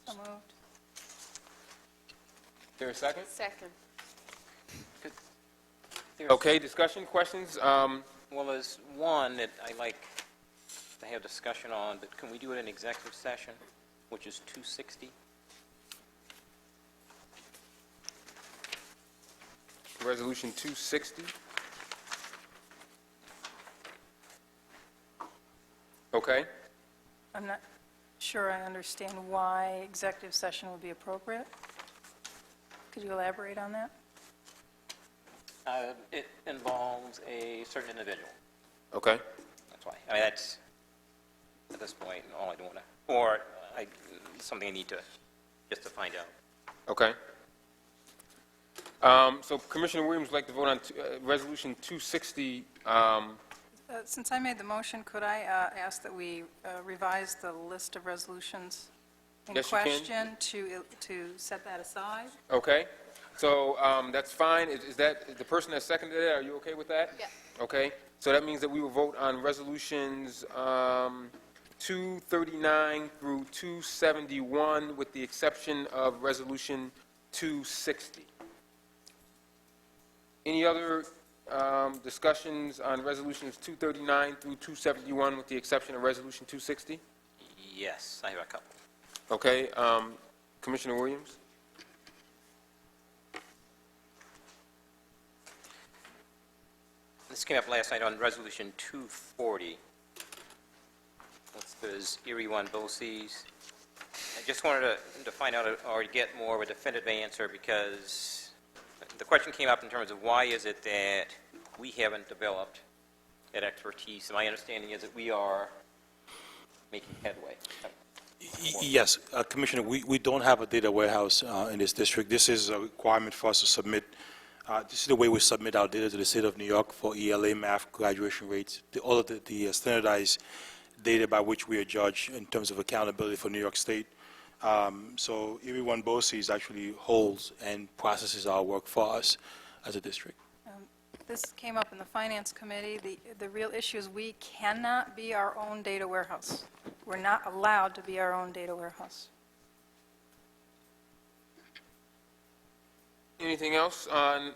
Speaker 16: So moved.
Speaker 1: Is there a second?
Speaker 7: Second.
Speaker 1: Okay, discussion, questions?
Speaker 14: Well, there's one that I like to have discussion on, but can we do it in executive session, which is 260?
Speaker 1: Resolution 260. Okay.
Speaker 16: I'm not sure I understand why executive session would be appropriate. Could you elaborate on that?
Speaker 14: It involves a certain individual.
Speaker 1: Okay.
Speaker 14: That's why. I mean, that's, at this point, all I don't want to, or something I need to, just to find out.
Speaker 1: Okay. So Commissioner Williams would like to vote on Resolution 260.
Speaker 16: Since I made the motion, could I ask that we revise the list of resolutions in
Speaker 1: Yes, you can.
Speaker 16: question to set that aside?
Speaker 1: Okay. So that's fine. Is that the person that seconded it? Are you okay with that?
Speaker 7: Yes.
Speaker 1: Okay. So that means that we will vote on resolutions 239 through 271 with the exception of Resolution 260. Any other discussions on resolutions 239 through 271 with the exception of Resolution 260?
Speaker 14: Yes, I have a couple.
Speaker 1: Okay. Commissioner Williams?
Speaker 14: This came up last night on Resolution 240. This is Erie 1 BOCES. I just wanted to find out or get more of a definitive answer because the question came up in terms of why is it that we haven't developed that expertise. And my understanding is that we are making headway.
Speaker 8: Yes, Commissioner, we don't have a data warehouse in this district. This is a requirement for us to submit This is the way we submit our data to the state of New York for ELA math graduation rates, all of the standardized data by which we are judged in terms of accountability for New York State. So everyone BOCES actually holds and processes our work for us as a district.
Speaker 16: This came up in the Finance Committee. The real issue is we cannot be our own data warehouse. We're not allowed to be our own data warehouse.
Speaker 1: Anything else on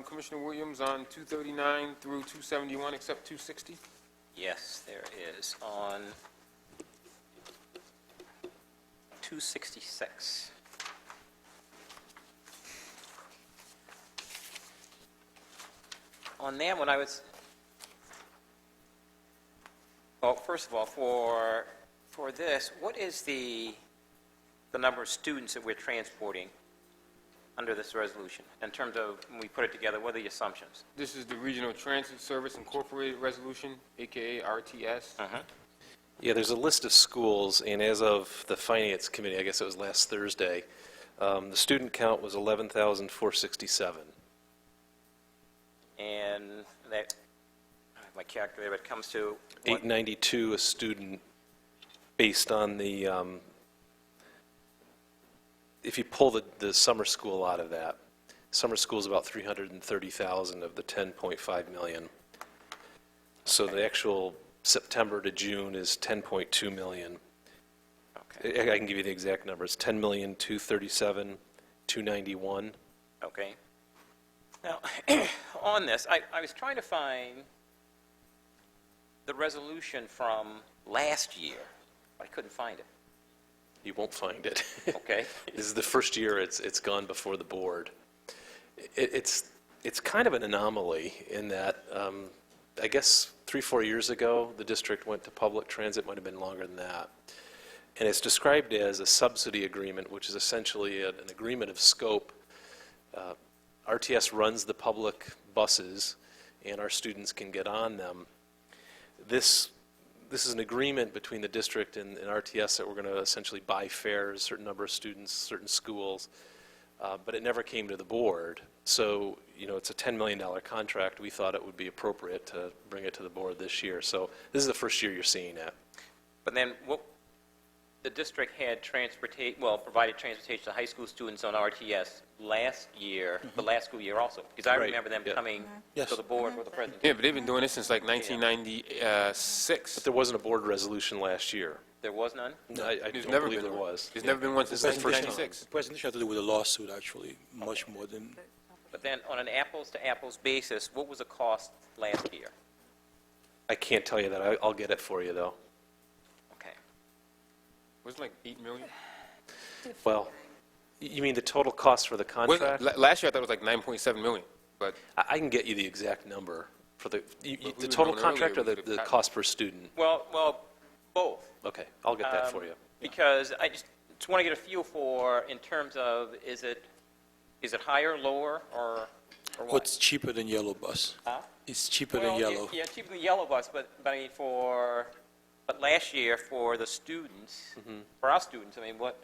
Speaker 1: Commissioner Williams on 239 through 271 except 260?
Speaker 14: Yes, there is. On 266. On that one, I was, well, first of all, for this, what is the number of students that we're transporting under this resolution? In terms of, when we put it together, what are the assumptions?
Speaker 1: This is the Regional Transit Service Incorporated Resolution, AKA RTS.
Speaker 15: Yeah, there's a list of schools, and as of the Finance Committee, I guess it was last Thursday, the student count was 11,467.
Speaker 14: And that, my calculator, it comes to what?
Speaker 15: 892 a student based on the, if you pull the summer school out of that, summer school is about 330,000 of the 10.5 million. So the actual September to June is 10.2 million.
Speaker 14: Okay.
Speaker 15: I can give you the exact numbers, 10,237,291.
Speaker 14: Okay. Now, on this, I was trying to find the resolution from last year. I couldn't find it.
Speaker 15: You won't find it.
Speaker 14: Okay.
Speaker 15: This is the first year it's gone before the board. It's kind of an anomaly in that, I guess 3-4 years ago, the district went to public transit, might have been longer than that. And it's described as a subsidy agreement, which is essentially an agreement of scope. RTS runs the public buses, and our students can get on them. This is an agreement between the district and RTS that we're going to essentially buy fares, a certain number of students, certain schools, but it never came to the board. So, you know, it's a $10 million contract. We thought it would be appropriate to bring it to the board this year. So this is the first year you're seeing it.
Speaker 14: But then what, the district had provided transportation to high school students on RTS last year, the last school year also, because I
Speaker 15: Right.
Speaker 14: remember them
Speaker 15: Yeah.
Speaker 14: coming
Speaker 8: Yes.
Speaker 14: to the board with the presentation.
Speaker 1: Yeah, but they've been doing this since like 1996.
Speaker 15: But there wasn't a board resolution last year.
Speaker 14: There was none?
Speaker 15: No, I
Speaker 1: There's
Speaker 15: don't
Speaker 1: never
Speaker 15: believe
Speaker 1: been
Speaker 15: there
Speaker 1: one.
Speaker 15: was.
Speaker 1: There's never been one since
Speaker 15: This is the first
Speaker 1: 1996.
Speaker 8: The presentation had to do with a lawsuit, actually, much more than.
Speaker 14: But then on an apples-to-apples basis, what was the cost last year?
Speaker 15: I can't tell you that. I'll get it for you, though.
Speaker 14: Okay.
Speaker 1: Was it like 8 million?
Speaker 15: Well, you mean the total cost for the contract?
Speaker 1: Last year I thought it was like 9.7 million, but
Speaker 15: I can get you the exact number for the
Speaker 1: we
Speaker 15: the
Speaker 1: were
Speaker 15: total
Speaker 1: doing
Speaker 15: contract or
Speaker 1: earlier,
Speaker 15: the
Speaker 1: we could've
Speaker 15: cost per student.
Speaker 14: Well, both.
Speaker 15: Okay, I'll get that for you.
Speaker 14: Because I just want to get a feel for, in terms of, is it higher, lower, or
Speaker 8: Oh,
Speaker 14: what?
Speaker 8: it's cheaper than yellow bus.
Speaker 14: Huh?
Speaker 8: It's cheaper
Speaker 14: Well,
Speaker 8: than yellow.
Speaker 14: Yeah, cheaper than the yellow bus, but I mean but last year for the students, for our students, I mean, what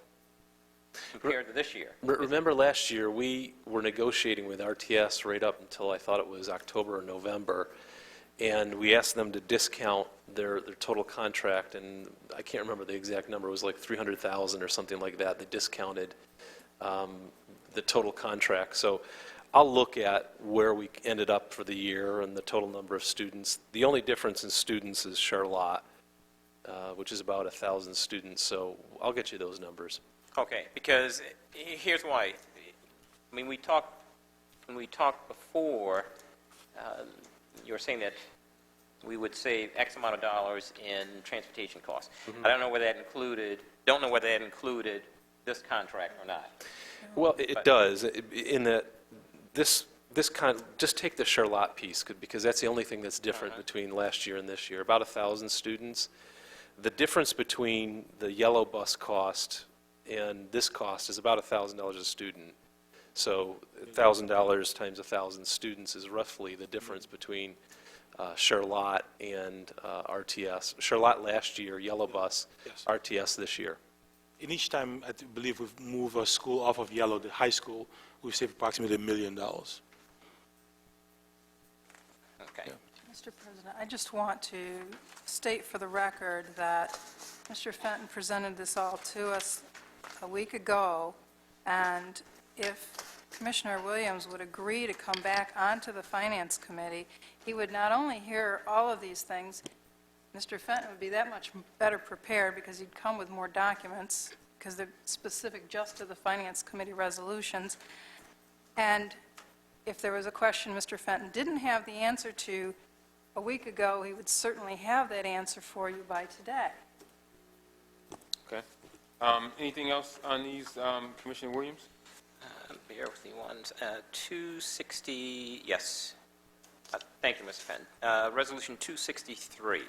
Speaker 14: compared to this year?
Speaker 15: Remember last year, we were negotiating with RTS right up until I thought it was October or November, and we asked them to discount their total contract, and I can't remember the exact number, it was like 300,000 or something like that. They discounted the total contract. So I'll look at where we ended up for the year and the total number of students. The only difference in students is Charlotte, which is about 1,000 students, so I'll get you those numbers.
Speaker 14: Okay, because here's why. I mean, when we talked before, you were saying that we would save X amount of dollars in transportation costs. I don't know whether that included this contract or not.
Speaker 15: Well, it does, in that this just take the Charlotte piece, because that's the only thing that's different between last year and this year, about 1,000 students. The difference between the yellow bus cost and this cost is about $1,000 a student. So $1,000 times 1,000 students is roughly the difference between Charlotte and RTS. Charlotte last year, yellow bus,
Speaker 8: Yes.
Speaker 15: RTS this year.
Speaker 8: And each time, believe we've moved a school off of yellow, the high school, we've saved approximately $1 million.
Speaker 16: Mr. President, I just want to state for the record that Mr. Fenton presented this all to us a week ago, and if Commissioner Williams would agree to come back onto the Finance Committee, he would not only hear all of these things, Mr. Fenton would be that much better prepared because he'd come with more documents, because they're specific just to the Finance Committee resolutions. And if there was a question Mr. Fenton didn't have the answer to a week ago, he would certainly have that answer for you by today.
Speaker 1: Okay. Anything else on these, Commissioner Williams?
Speaker 14: Bear with me one. 260, yes. Thank you, Mr. Fenton. Resolution 263.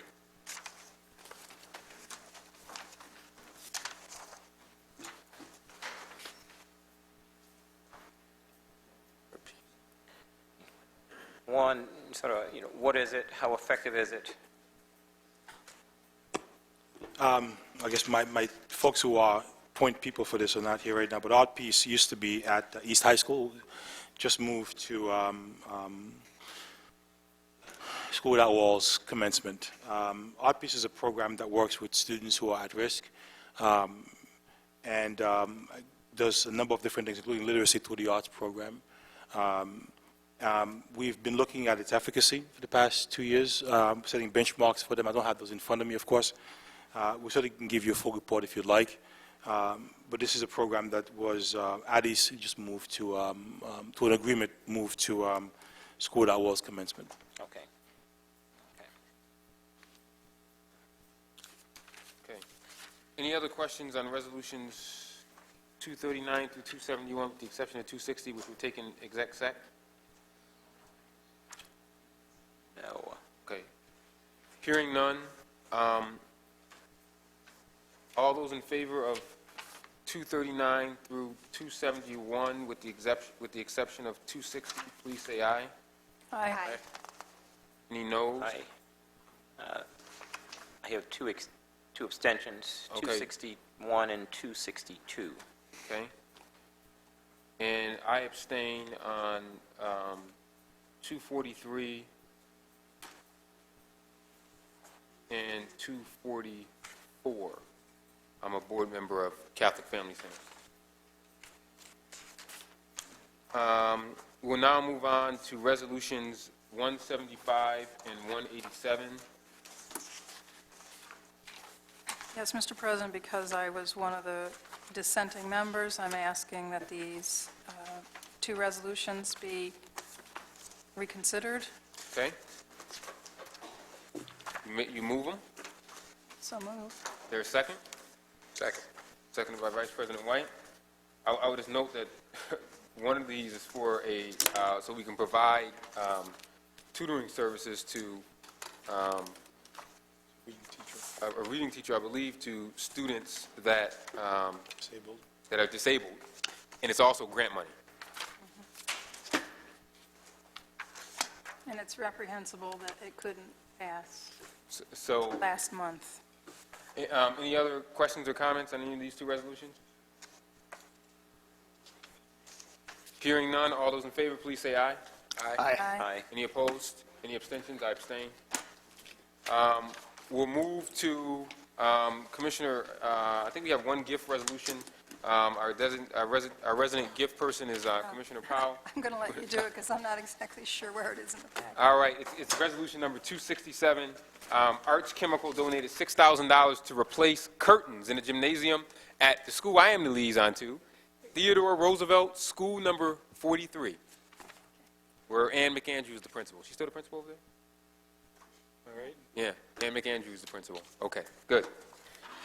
Speaker 14: One, sort of, what is it? How effective is it?
Speaker 8: I guess my folks who are point people for this are not here right now, but Art Piece used to be at East High School, just moved to School Without Walls commencement. Art Piece is a program that works with students who are at risk and does a number of different things, including literacy through the arts program. We've been looking at its efficacy for the past 2 years, setting benchmarks for them. I don't have those in front of me, of course. We certainly can give you a full report if you'd like. But this is a program that was, Addis just moved to an agreement, moved to School Without Walls commencement.
Speaker 14: Okay.
Speaker 1: Okay. Any other questions on resolutions 239 through 271, with the exception of 260, which were taken exec sec?
Speaker 14: No.
Speaker 1: Okay. Hearing none, all those in favor of 239 through 271, with the exception of 260, please say aye.
Speaker 16: Aye.
Speaker 1: Any noes?
Speaker 14: Aye. I have two abstentions,
Speaker 1: Okay.
Speaker 14: 261 and 262.
Speaker 1: Okay. And I abstain on 243 and 244. I'm a board member of Catholic Family Center. We'll now move on to resolutions 175 and 187.
Speaker 16: Yes, Mr. President, because I was one of the dissenting members, I'm asking that these two resolutions be reconsidered.
Speaker 1: Okay? You move them?
Speaker 16: So moved.
Speaker 1: There a second? Second. Seconded by Vice President White. I would just note that one of these is for so we can provide tutoring services to a reading teacher, I believe, to students that are disabled, and it's also grant money.
Speaker 16: And it's reprehensible that it couldn't pass
Speaker 1: So,
Speaker 16: last month.
Speaker 1: any other questions or comments on any of these two resolutions? Hearing none, all those in favor, please say aye.
Speaker 20: Aye.
Speaker 14: Aye.
Speaker 1: Any opposed? Any abstentions? I abstain. We'll move to Commissioner, I think we have one gift resolution. Our resident gift person is Commissioner Powell.
Speaker 16: I'm going to let you do it because I'm not exactly sure where it is in the packet.
Speaker 1: All right, it's resolution number 267. Arch Chemical donated $6,000 to replace curtains in the gymnasium at the school I am the liaison to, Theodore Roosevelt School number 43, where Ann McAndrew is the principal. She's still the principal over there? All right. Yeah, Ann McAndrew is the principal. Okay, good.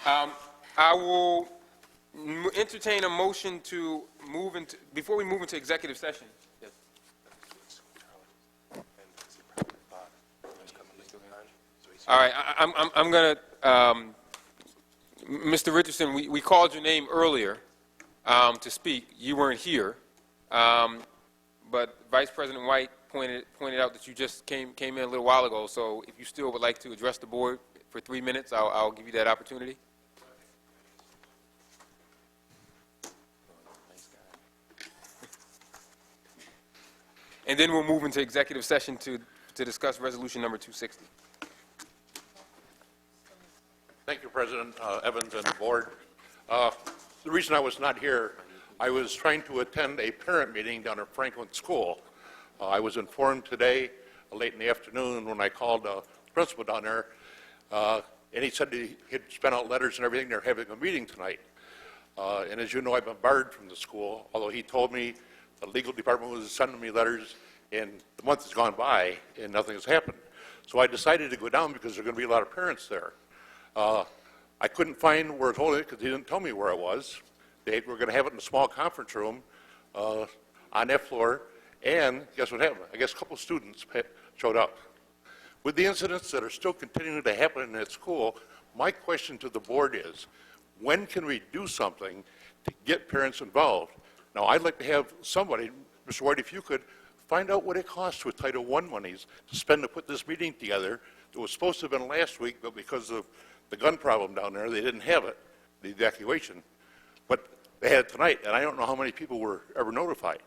Speaker 1: I will entertain a motion to move into, before we move into executive session. Yes. All right, I'm going to, Mr. Richardson, we called your name earlier to speak. You weren't here, but Vice President White pointed out that you just came in a little while ago, so if you still would like to address the board for 3 minutes, I'll give you that opportunity. And then we'll move into executive session to to discuss resolution number 260.
Speaker 6: Thank you, President Evans and the board. The reason I was not here, I was trying to attend a parent meeting down at Franklin School. I was informed today, late in the afternoon, when I called the principal down there, and he said he'd spent out letters and everything. They're having a meeting tonight. And as you know, I've been barred from the school, although he told me the legal department was sending me letters, and the month has gone by, and nothing has happened. So I decided to go down because there are going to be a lot of parents there. I couldn't find where it told it because he didn't tell me where it was. They were going to have it in a small conference room on that floor, and guess what happened? I guess a couple of students showed up. With the incidents that are still continuing to happen in that school, my question to the board is, when can we do something to get parents involved? Now, I'd like to have somebody, Mr. White, if you could, find out what it costs with Title I monies to spend to put this meeting together. It was supposed to have been last week, but because of the gun problem down there, they didn't have it, the evacuation. But they had it tonight, and I don't know how many people were ever notified.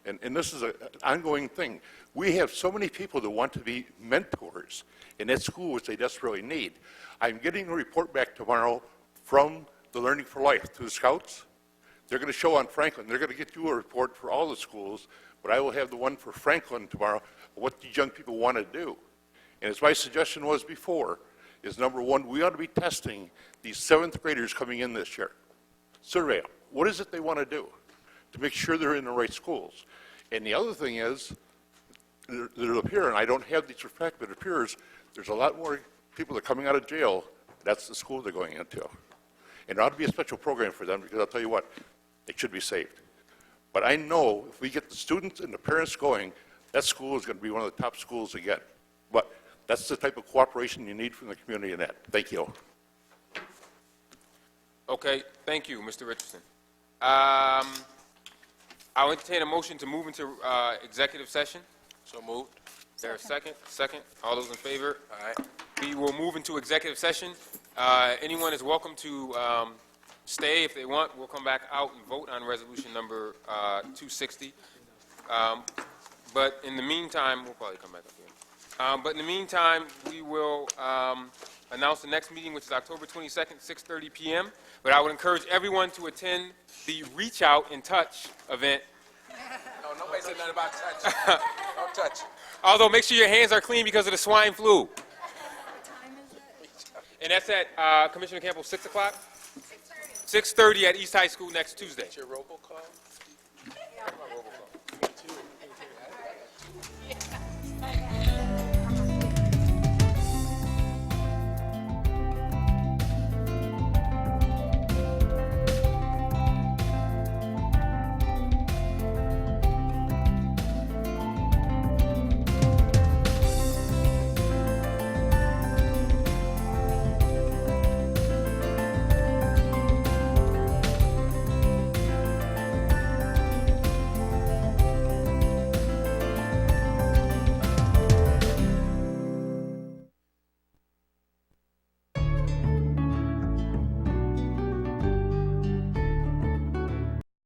Speaker 6: And this is an ongoing thing. We have so many people that want to be mentors in that school, which they desperately need. I'm getting a report back tomorrow from the Learning for Life to the Scouts. They're going to show on Franklin. They're going to get you a report for all the schools, but I will have the one for Franklin tomorrow, what these young people want to do. And as my suggestion was before, is number one, we ought to be testing these 7th graders coming in this year. Survey them. What is it they want to do to make sure they're in the right schools? And the other thing is, it appears, and I don't have these facts, but it appears there's a lot more people that are coming out of jail. That's the school they're going into. And there ought to be a special program for them, because I'll tell you what, they should be saved. But I know if we get the students and the parents going, that school is going to be one of the top schools again. But that's the type of cooperation you need from the community in that. Thank you.
Speaker 1: Okay, thank you, Mr. Richardson. I'll entertain a motion to move into executive session.
Speaker 19: So moved.
Speaker 1: Is there a second? Second. All those in favor? Aye. We will move into executive session. Anyone is welcome to stay if they want. We'll come back out and vote on resolution number 260. But in the meantime, we'll probably come back up here. But in the meantime, we will announce the next meeting, which is October 22nd, 6:30 p.m. But I would encourage everyone to attend the Reach Out and Touch event.
Speaker 19: No, nobody said nothing about touch. Don't touch.
Speaker 1: Although, make sure your hands are clean because of the swine flu. What time is it? And that's at Commissioner Campbell, 6 o'clock? 6:30. 6:30 at East High School next Tuesday.
Speaker 19: Your robocall? Yeah.